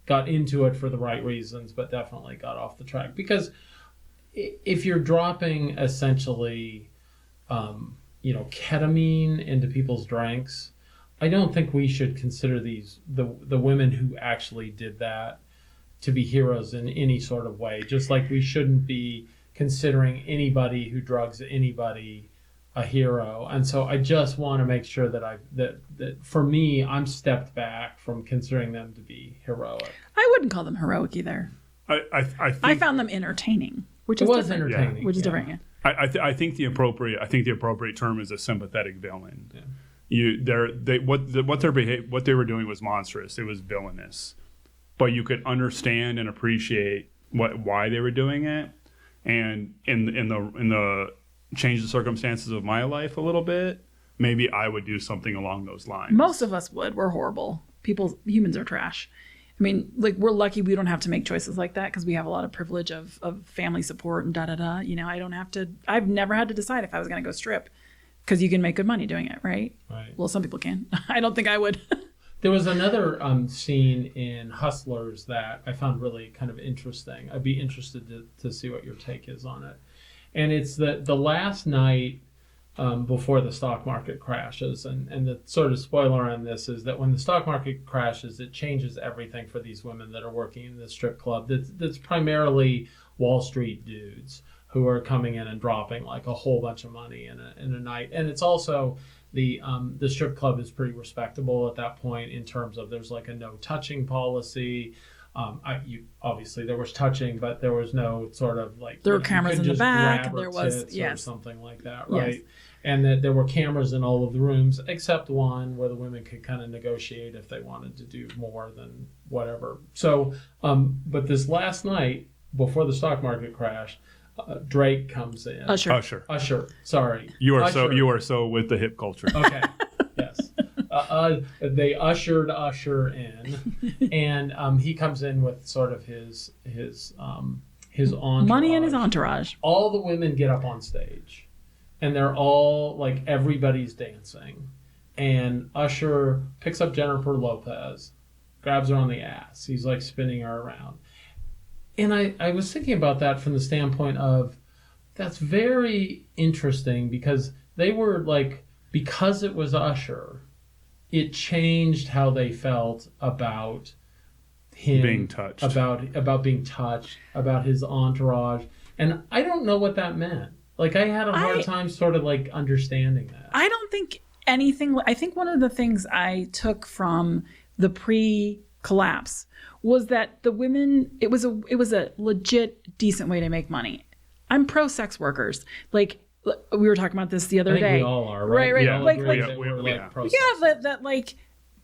got into it for the right reasons, but definitely got off the track. Because if you're dropping essentially, ketamine into people's drinks, I don't think we should consider the women who actually did that to be heroes in any sort of way. Just like we shouldn't be considering anybody who drugs anybody a hero. And so I just want to make sure that for me, I'm stepped back from considering them to be heroic. I wouldn't call them heroic either. I found them entertaining, which is different. Entertaining, which is different. Yeah. I think the appropriate term is a sympathetic villain. Yeah. What they were doing was monstrous. It was villainous, but you could understand and appreciate why they were doing it. And in the change the circumstances of my life a little bit, maybe I would do something along those lines. Most of us would. We're horrible. humans are trash. I mean, like, we're lucky we don't have to make choices like that because we have a lot of privilege of family support and da-da-da. You know, I've never had to decide if I was going to go strip because you can make good money doing it, right? Right. Well, some people can. I don't think I would. There was another scene in Hustlers that I found really kind of interesting. I'd be interested to see what your take is on it. And it's the last night before the stock market crashes. And the sort of spoiler on this is that when the stock market crashes, it changes everything for these women that are working in the strip club. That's primarily Wall Street dudes who are coming in and dropping like a whole bunch of money in a night. And it's also the strip club is pretty respectable at that point in terms of there's like a no touching policy. Obviously there was touching, but there was no sort of like there were cameras in the back. There was or something like that, right? Yes. And that there were cameras in all of the rooms except one where the women could kind of negotiate if they wanted to do more than whatever. So, but this last night before the stock market crashed, Drake comes in. Usher. Sorry. You are Usher. so with the hip culture. Okay. Yes. They ushered Usher in, and he comes in with sort of his entourage. Money in his entourage. All the women get up on stage, and they're all like everybody's dancing, and Usher picks up Jennifer Lopez, grabs her on the ass. He's like spinning her around. And I was thinking about that from the standpoint of that's very interesting because they were like, because it was Usher, it changed how they felt about him being touched, about being touched, about his entourage. And I don't know what that meant. Like I had a hard time sort of like understanding that. I don't think anything. I think one of the things I took from the pre-collapse was that the women, it was a legit decent way to make money. I'm pro sex workers. Like we were talking about this the other day. We all are, right? Right. Yeah, That like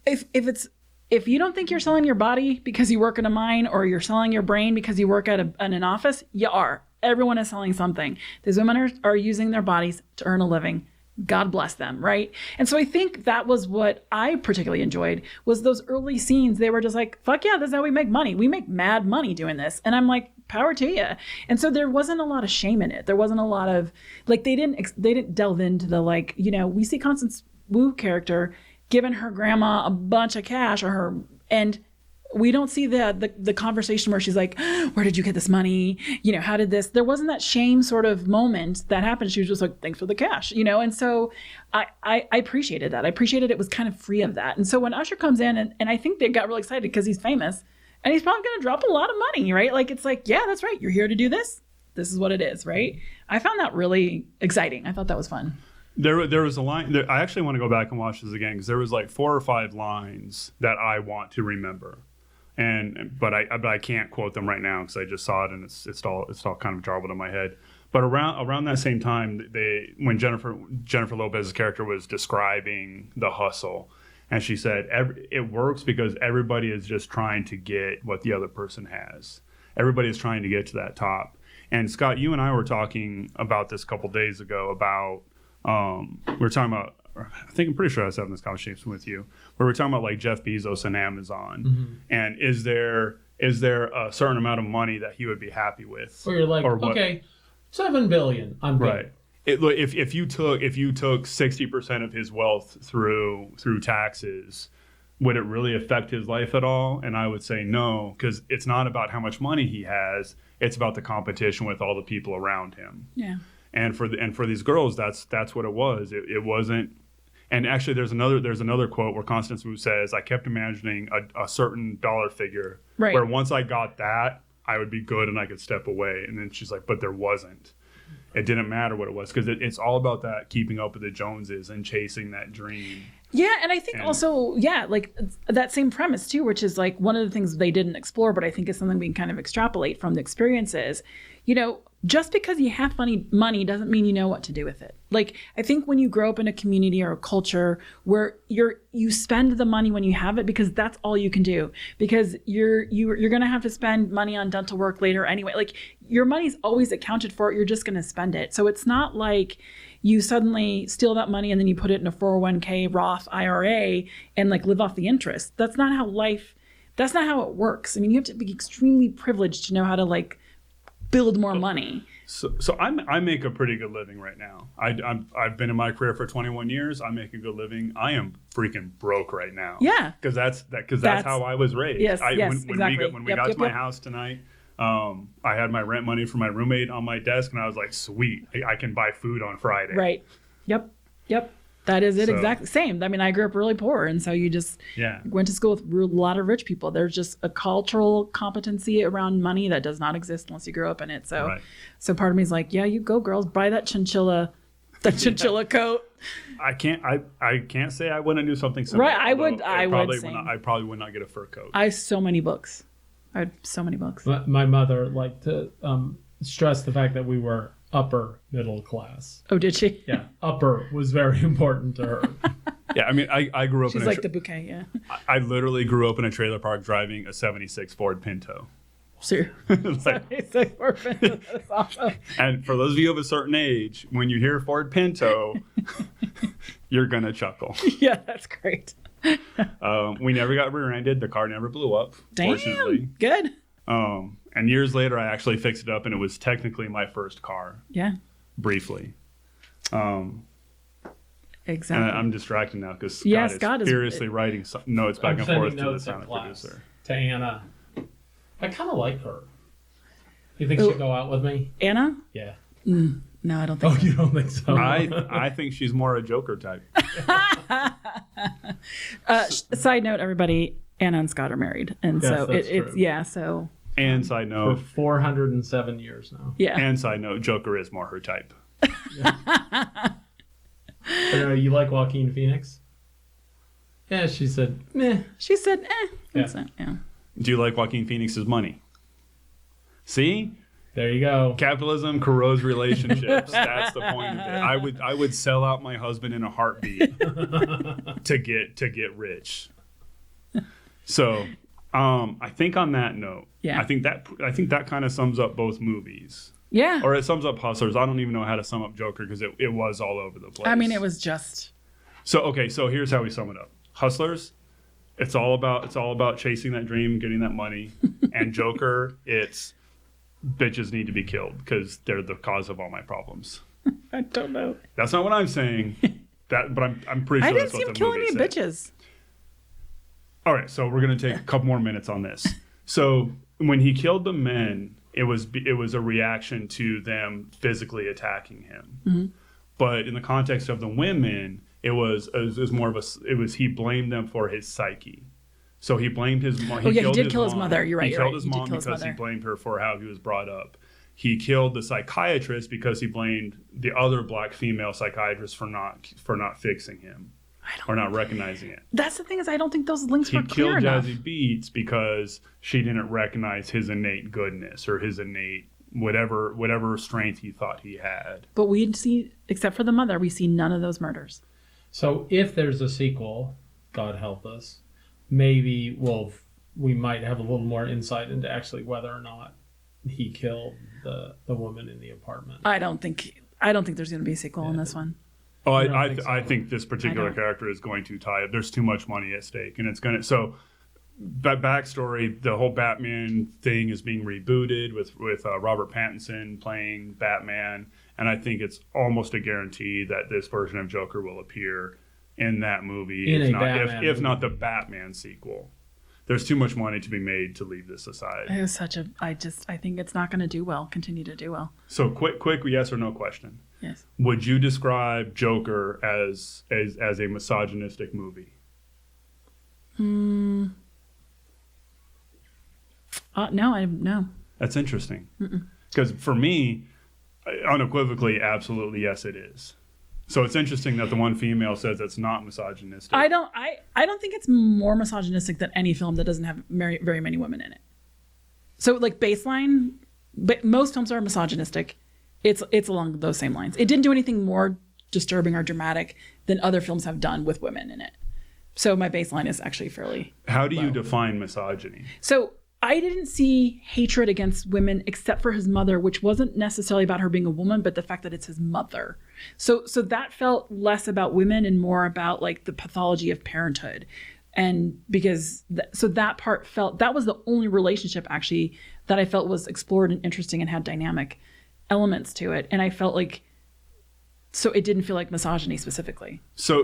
if you don't think you're selling your body because you work in a mine or you're selling your brain because you work at an office, you are. Everyone is selling something. These women are using their bodies to earn a living. God bless them, right? And so I think that was what I particularly enjoyed was those early scenes. They were just like, fuck yeah, this is how we make money. We make mad money doing this. And I'm like, power to you. And so there wasn't a lot of shame in it. There wasn't a lot of, like, they didn't delve into the, like, you know, we see Constance Wu character giving her grandma a bunch of cash and we don't see the conversation where she's like, where did you get this money? You know, how did this? There wasn't that shame sort of moment that happened. She was just like, thanks for the cash, you know? And so I appreciated that. I appreciated it was kind of free of that. And so when Usher comes in, and I think they got really excited because he's famous and he's probably going to drop a lot of money, right? Like, it's like, yeah, that's right. You're here to do this. This is what it is, right? I found that really exciting. I thought that was fun. There was a line. I actually want to go back and watch this again because there was like 4 or 5 lines that I want to remember. But I can't quote them right now because I just saw it and it's all kind of jarbled in my head. But around that same time, when Jennifer Lopez's character was describing the hustle, and she said it works because everybody is just trying to get what the other person has. Everybody is trying to get to that top. And Scott, you and I were talking about this a couple days ago about we were talking about. I'm pretty sure I was having this conversation with you, where we're talking about like Jeff Bezos and Amazon, and is there a certain amount of money that he would be happy with? Where you're like, okay, $7 billion, I'm good. Right. If you took 60% of his wealth through taxes, would it really affect his life at all? And I would say no, because it's not about how much money he has; it's about the competition with all the people around him. Yeah. And for these girls, that's what it was. It wasn't. And actually, there's another quote where Constance Wu says, "I kept imagining a certain dollar figure, right, where once I got that, I would be good and I could step away." And then she's like, "But there wasn't. It didn't matter what it was because it's all about that keeping up with the Joneses and chasing that dream." Yeah, and I think also, like that same premise too, which is like one of the things they didn't explore, but I think is something we can kind of extrapolate from the experiences. You know, just because you have money doesn't mean you know what to do with it. Like, I think when you grow up in a community or a culture where you spend the money when you have it because that's all you can do, because you're going to have to spend money on dental work later anyway. Like, your money's always accounted for. You're just going to spend it. So it's not like you suddenly steal that money and then you put it in a 401k Roth IRA and like live off the interest. That's not how it works. I mean, you have to be extremely privileged to know how to like build more money. So I make a pretty good living right now. I've been in my career for 21 years. I make a good living. I am freaking broke right now. Yeah. Because that's how I was raised. Yes, When we got to my yep. house tonight, I had my rent money from my roommate on my desk, and I was like, sweet, I can buy food on Friday. Right. Yep. That is it. Exactly. Same. I mean, I grew up really poor. And so you just went to school with a lot of rich people. There's just a cultural competency around money that does not exist unless you grow up in it. So, So part of me is like, yeah, you go girls, buy that chinchilla coat. I can't say I wouldn't do something similar. Right. I probably would not get a fur coat. I have so many books. My mother liked to stress the fact that we were upper middle class. Oh, did she? Yeah, upper was very important to her. Yeah, I mean, I grew up She's in like the bouquet, yeah. I literally grew up in a trailer park driving a 76 Ford Pinto. Sure. Like, Ford Pinto. That's awesome. And for those of you of a certain age, when you hear Ford Pinto, you're going to chuckle. Yeah, that's great. We never got rear-ended. The car never blew up, fortunately. Good. And years later, I actually fixed it up, and it was technically my first car. Yeah. Briefly. Exactly. And I'm distracted now because Scott is furiously writing notes back and forth to the sound class producer. To Anna. I kind of like her. You think she'd go out with me? Anna? Yeah. No, I don't think so. You don't think so? I think she's more a Joker type. Side note, everybody, Anna and Scott are married. And Yes, so that's it's, true. so. And side For note. 407 years now. Yeah. And side note, Joker is more her type. You like Joaquin Phoenix? Yeah, she said, meh. She said, Yeah. So, yeah. Do you like Joaquin Phoenix's money? See? There you go. Capitalism corrodes relationships. That's the point of it. I would sell out my husband in a heartbeat to get rich. So, I think on that note, I think that kind of sums up both movies. Yeah. Or it sums up Hustlers. I don't even know how to sum up Joker because it was all over the place. I mean, it was just. So here's how we sum it up. Hustlers, it's all about chasing that dream, getting that money, and Joker, it's bitches need to be killed because they're the cause of all my problems. I don't know. That's not what I'm saying. But I'm pretty sure that's what the movie said. I didn't see him kill any bitches. All right, so we're gonna take a couple more minutes on this. So when he killed the men, it was a reaction to them physically attacking him. Mm-hmm. But in the context of the women, it was more of he blamed them for his psyche. So he blamed his mom. He did kill his mother. You're right. He killed his mom because he blamed her for how he was brought up. He killed the psychiatrist because he blamed the other black female psychiatrist for not fixing him or not recognizing it. That's the thing is I don't think those links were clear clear enough. He killed Jazzy Beats because she didn't recognize his innate goodness or his innate whatever strength he thought he had. But we see, except for the mother, we see none of those murders. So if there's a sequel, God help us, maybe we might have a little more insight into actually whether or not he killed the woman in the apartment. I don't think there's going to be a sequel in this one. Oh, I think this particular character is going to tie it. There's too much money at stake, and it's gonna. So, that backstory, the whole Batman thing is being rebooted with Robert Pattinson playing Batman, and I think it's almost a guarantee that this version of Joker will appear in that movie, if not the Batman sequel. There's too much money to be made to leave this aside. It was I think it's not going to do well. Continue to do well. So quick yes or no question. Yes. Would you describe Joker as a misogynistic movie? No. No. That's interesting. Because for me, unequivocally, absolutely, yes, it is. So it's interesting that the one female says it's not misogynistic. I don't think it's more misogynistic than any film that doesn't have very many women in it. So like baseline, but most films are misogynistic. It's along those same lines. It didn't do anything more disturbing or dramatic than other films have done with women in it. So my baseline is actually fairly How do you low. define misogyny? So I didn't see hatred against women except for his mother, which wasn't necessarily about her being a woman, but the fact that it's his mother. So that felt less about women and more about like the pathology of parenthood. And because so that part felt, that was the only relationship actually that I felt was explored and interesting and had dynamic elements to it. And I felt like, so it didn't feel like misogyny specifically. So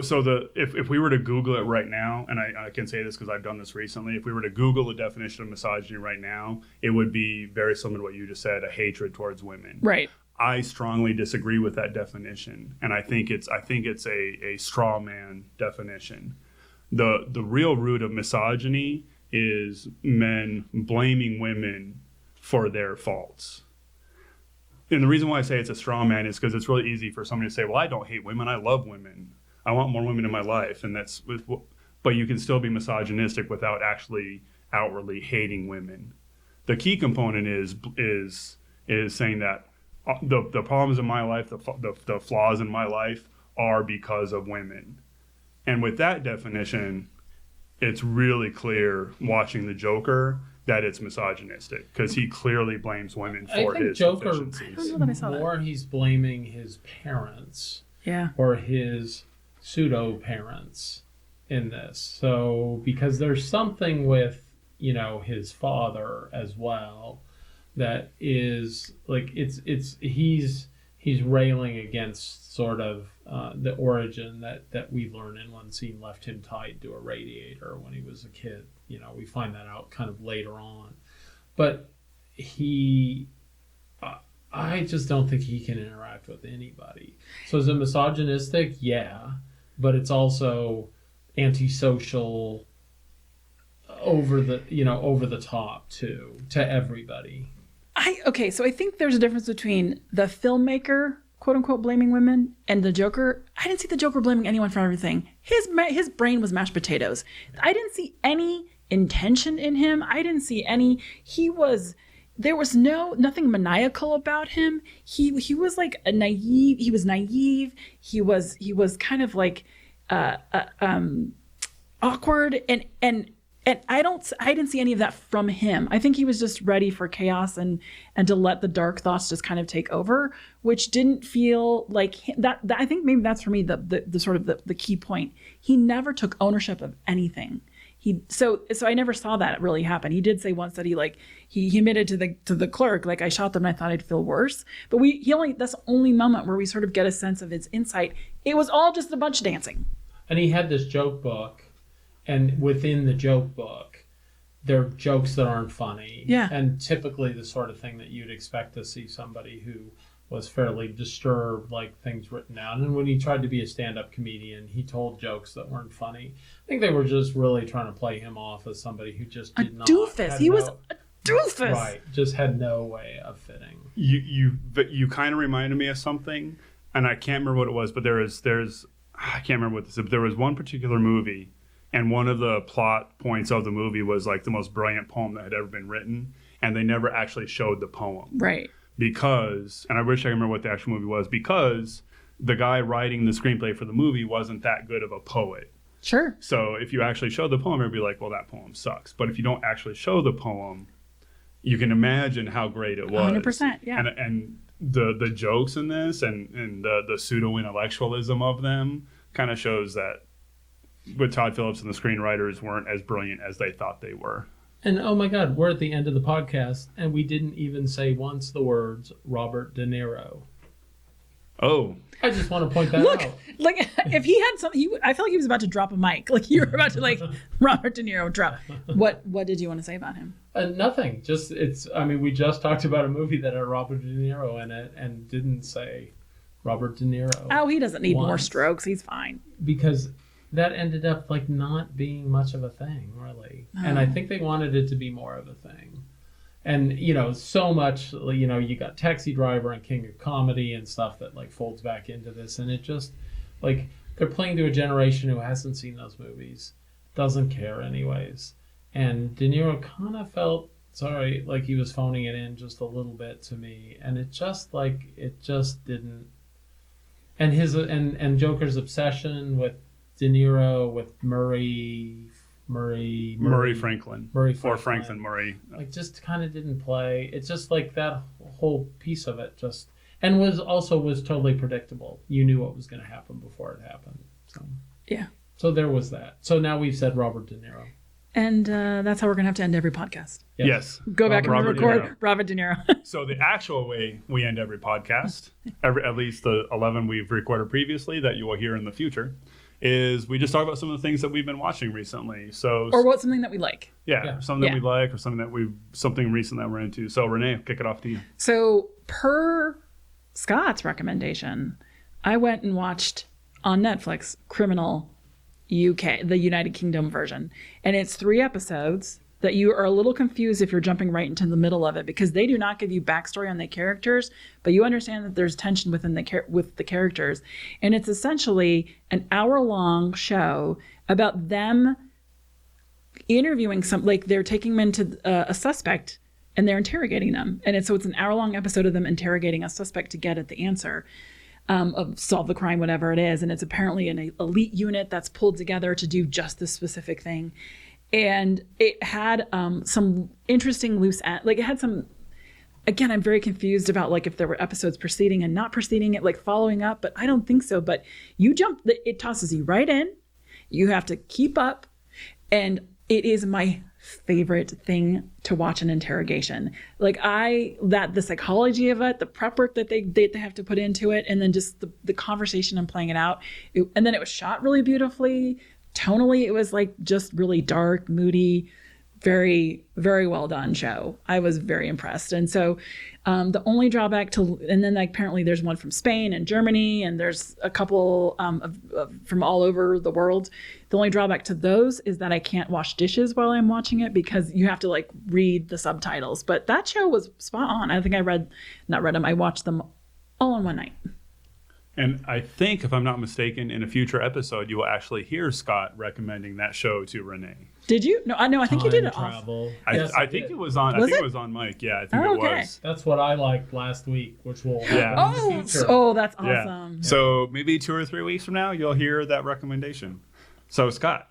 if we were to Google it right now, and I can say this because I've done this recently, if we were to Google the definition of misogyny right now, it would be very similar to what you just said, a hatred towards women. Right. I strongly disagree with that definition, and I think it's a straw man definition. The real root of misogyny is men blaming women for their faults. And the reason why I say it's a straw man is because it's really easy for somebody to say, well, I don't hate women. I love women. I want more women in my life. And but you can still be misogynistic without actually outwardly hating women. The key component is saying that the problems in my life, the flaws in my life are because of women. And with that definition, it's really clear watching the Joker that it's misogynistic because he clearly blames women for his Joker, deficiencies. I don't know that I saw that. more he's blaming his parents Yeah. or his pseudo parents in this. So because there's something with his father as well that is like he's railing against sort of the origin that we learn in one scene left him tied to a radiator when he was a kid. We find that out kind of later on. But I just don't think he can interact with anybody. So is it misogynistic? Yeah. But it's also antisocial, over the top too, to everybody. Okay, so I think there's a difference between the filmmaker, quote unquote, blaming women and the Joker. I didn't see the Joker blaming anyone for everything. His brain was mashed potatoes. I didn't see any intention in him. I didn't see any. There was nothing maniacal about him. He was like naive. He was naive. He was kind of like awkward and I didn't see any of that from him. I think he was just ready for chaos and to let the dark thoughts just kind of take over, which didn't feel like that. I think maybe that's for me the sort of the key point. He never took ownership of anything. So I never saw that really happen. He did say once that he admitted to the clerk, like, I shot them and I thought I'd feel worse. But that's the only moment where we sort of get a sense of his insight. It was all just a bunch of dancing. And he had this joke book. And within the joke book, there are jokes that aren't funny. Yeah. And typically the sort of thing that you'd expect to see somebody who was fairly disturbed, like things written down. And when he tried to be a stand-up comedian, he told jokes that weren't funny. I think they were just really trying to play him off as somebody who just did not. Doofus. He was a doofus. Right. Just had no way of fitting. You kind of reminded me of something, and I can't remember what it was, but there's I can't remember what this is, but there was one particular movie. And one of the plot points of the movie was like the most brilliant poem that had ever been written. And they never actually showed the poem. Right. Because, and I wish I could remember what the actual movie was, because the guy writing the screenplay for the movie wasn't that good of a poet. Sure. So if you actually show the poem, it'd be like, well, that poem sucks. But if you don't actually show the poem, you can imagine how great it was. 100%, yeah. And the jokes in this and the pseudo-intellectualism of them kind of shows that with Todd Phillips and the screenwriters weren't as brilliant as they thought they were. And oh my God, we're at the end of the podcast, and we didn't even say once the words Robert De Niro. Oh. I just want to point that Look, out. like if he had something, I felt like he was about to drop a mic. Like you were about to like Robert De Niro drop. What did you want to say about him? Nothing. We just talked about a movie that had Robert De Niro in it and didn't say Robert De Niro. Oh, he doesn't need more once. strokes. He's fine. Because that ended up like not being much of a thing, really. Oh. And I think they wanted it to be more of a thing. And, so much, you got Taxi Driver and King of Comedy and stuff that like folds back into this. And it just like they're playing to a generation who hasn't seen those movies, doesn't care anyways. And De Niro kind of felt sorry, like he was phoning it in just a little bit to me, and it just didn't. And and Joker's obsession with De Niro, with Murray Franklin. Or Franklin Murray. Like, just kind of didn't play. It's just like that whole piece of it just, and was totally predictable. You knew what was going to happen before it happened. So Yeah. So there was that. So now we've said Robert De Niro. And that's how we're going to have to end every podcast. Yes. Go back Robert and De record Niro. Robert De Niro. So the actual way we end every podcast, at least the 11 we've recorded previously that you will hear in the future, is we just talk about some of the things that we've been watching recently. So Or what's something that we like. yeah, something Yeah. we like or something recent that we're into. So Renee, kick it off to you. So per Scott's recommendation, I went and watched on Netflix Criminal UK, the United Kingdom version. And it's 3 episodes that you are a little confused if you're jumping right into the middle of it, because they do not give you backstory on the characters, but you understand that there's tension within with the characters. And it's essentially an hour-long show about them interviewing they're taking them into a suspect and they're interrogating them. And it's an hour-long episode of them interrogating a suspect to get at the answer. Of solve the crime, whatever it is. And it's apparently an elite unit that's pulled together to do just this specific thing. And it had some interesting it had some, again, I'm very confused about if there were episodes proceeding and not proceeding it, following up, but I don't think so. But it tosses you right in. You have to keep up. And it is my favorite thing to watch an interrogation. The psychology of it, the prep work that they have to put into it, and then just the conversation and playing it out. And then it was shot really beautifully. Tonally, it was just really dark, moody, very, very well done show. I was very impressed. And so the only drawback and then apparently there's one from Spain and Germany, and there's a couple from all over the world. The only drawback to those is that I can't wash dishes while I'm watching it because you have to read the subtitles. But that show was spot on. I think I watched them all in one night. And I think, if I'm not mistaken, in a future episode, you will actually hear Scott recommending that show to Renee. Did you? No, I think you did it off. Travel. I think it was on. It was on Mike. Yeah, I think it okay. was. That's what I liked last week, which will happen in the future. That's Yeah. awesome. So maybe 2 or 3 weeks from now, you'll hear that recommendation. So Scott.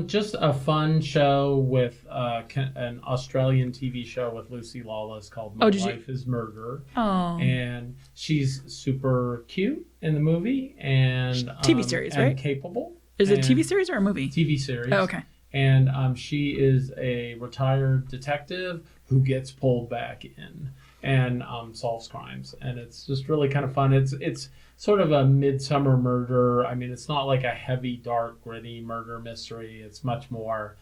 Just a fun show with an Australian TV show with Lucy Lawless called My Life is Murder. Oh. And she's super cute in the movie and TV series, and right? capable. Is it a TV series or a movie? TV series. Oh, okay. And she is a retired detective who gets pulled back in and solves crimes. And it's just really kind of fun. It's sort of a midsummer murder. I mean, it's not like a heavy, dark, gritty murder mystery. It's much more,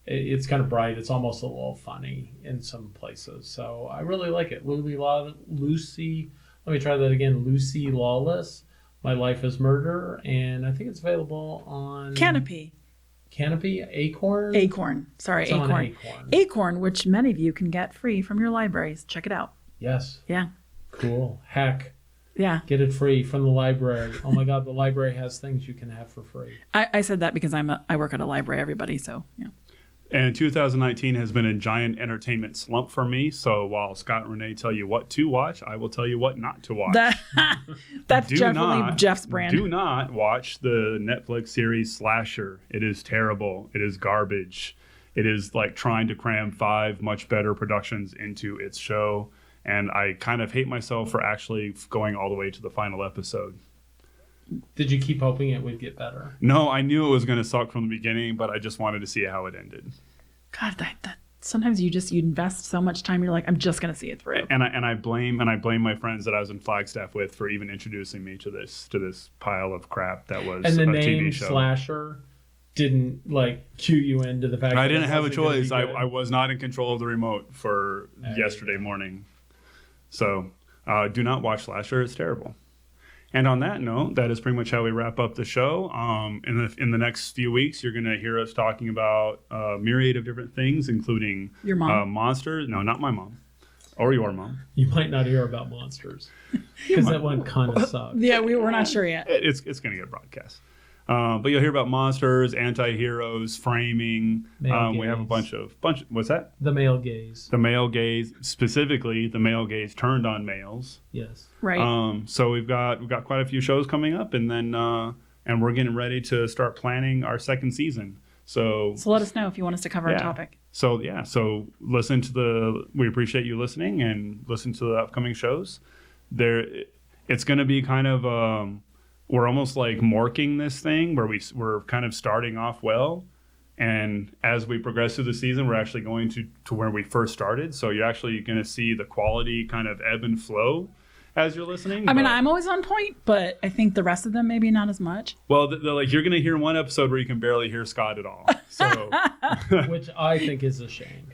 it's kind of bright. It's almost a little funny in some places. So I really like it. Lucy, let me try that again. Lucy Lawless, My Life is Murder. And I think it's available on Canopy, Acorn. Sorry, It's on Acorn. Acorn, which many of you can get free from your libraries. Check it out. Yes. Yeah. Cool. Heck. Yeah. Get it free from the library. Oh my God, the library has things you can have for free. I said that because I work at a library, everybody. So, yeah. And 2019 has been a giant entertainment slump for me. So while Scott and Renee tell you what to watch, I will tell you what not to watch. That's definitely Jeff's brand. Do not watch the Netflix series Slasher. It is terrible. It is garbage. It is trying to cram 5 much better productions into its show. And I kind of hate myself for actually going all the way to the final episode. Did you keep hoping it would get better? No, I knew it was going to suck from the beginning, but I just wanted to see how it ended. God, that sometimes you invest so much time. You're like, I'm just going to see it through. And I blame my friends that I was in Flagstaff with for even introducing me to this pile of crap that was and the a name TV show. Slasher didn't cue you into the fact. I that didn't it have a wasn't gonna be choice. good? I was not in control of the remote for yesterday morning. So do not watch Slasher. It's terrible. And on that note, that is pretty much how we wrap up the show. In the next few weeks, you're going to hear us talking about a myriad of different things, including Your mom? monsters. No, not my mom. Or your mom. You might not hear about monsters because that one kind of sucked. Yeah, we're not sure yet. It's going to get broadcast. But you'll hear about monsters, anti-heroes, framing. Male We have a gaze. bunch. What's that? The male gaze. The male gaze, specifically the male gaze turned on males. Yes. Right. So we've got quite a few shows coming up, and then and we're getting ready to start planning our second season. So So let us know if you want us to cover a yeah. topic. So listen to we appreciate you listening and listen to the upcoming shows. It's going to be kind of we're almost like marking this thing where we're kind of starting off well, and as we progress through the season, we're actually going to where we first started. So you're actually going to see the quality kind of ebb and flow as you're listening. I mean, but- I'm always on point, but I think the rest of them maybe not as much. well, like you're going to hear one episode where you can barely hear Scott at all. So Which I think is a shame.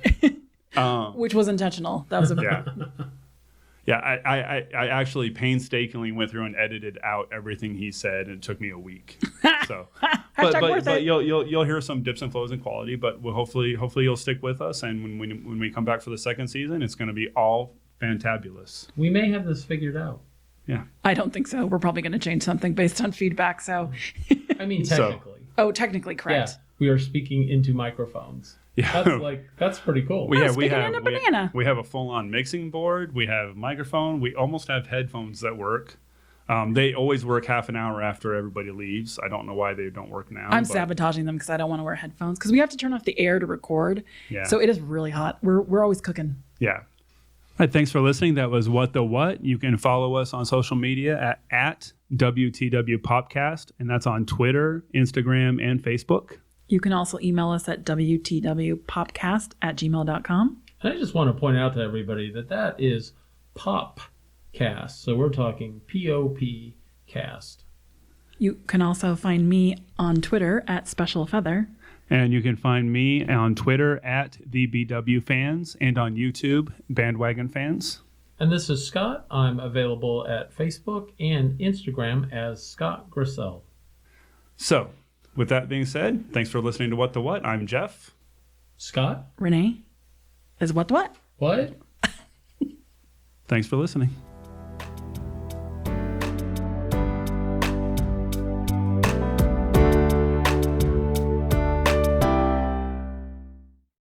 Which was intentional. That was a yeah. Yeah, I actually painstakingly went through and edited out everything he said, and it took me a week. So, Hashtag worth but it. you'll hear some dips and flows in quality, but hopefully you'll stick with us. And when we come back for the second season, it's going to be all fantabulous. We may have this figured out. Yeah. I don't think so. We're probably going to change something based on feedback. So, I mean, So- technically. technically Yeah. correct. We are speaking into microphones. Yeah. That's pretty cool. speaking in a banana. We have a full-on mixing board. We have a microphone. We almost have headphones that work. They always work half an hour after everybody leaves. I don't know why they don't work now. I'm but- sabotaging them because I don't want to wear headphones because we have to turn off the air to record. Yeah. So it is really hot. We're always cooking. Yeah. All right, thanks for listening. That was What the What. You can follow us on social media at WTW Popcast, and that's on Twitter, Instagram, and Facebook. You can also email us at wtwpopcast@gmail.com. And I just want to point out to everybody that is Popcast. So we're talking POP cast. You can also find me on Twitter at Special Feather. And you can find me on Twitter at TheBWFans and on YouTube, Bandwagon Fans. And this is Scott. I'm available at Facebook and Instagram as Scott Grissell. So, with that being said, thanks for listening to What the What. I'm Jeff. Scott? Renee is what the what? What? Thanks for listening.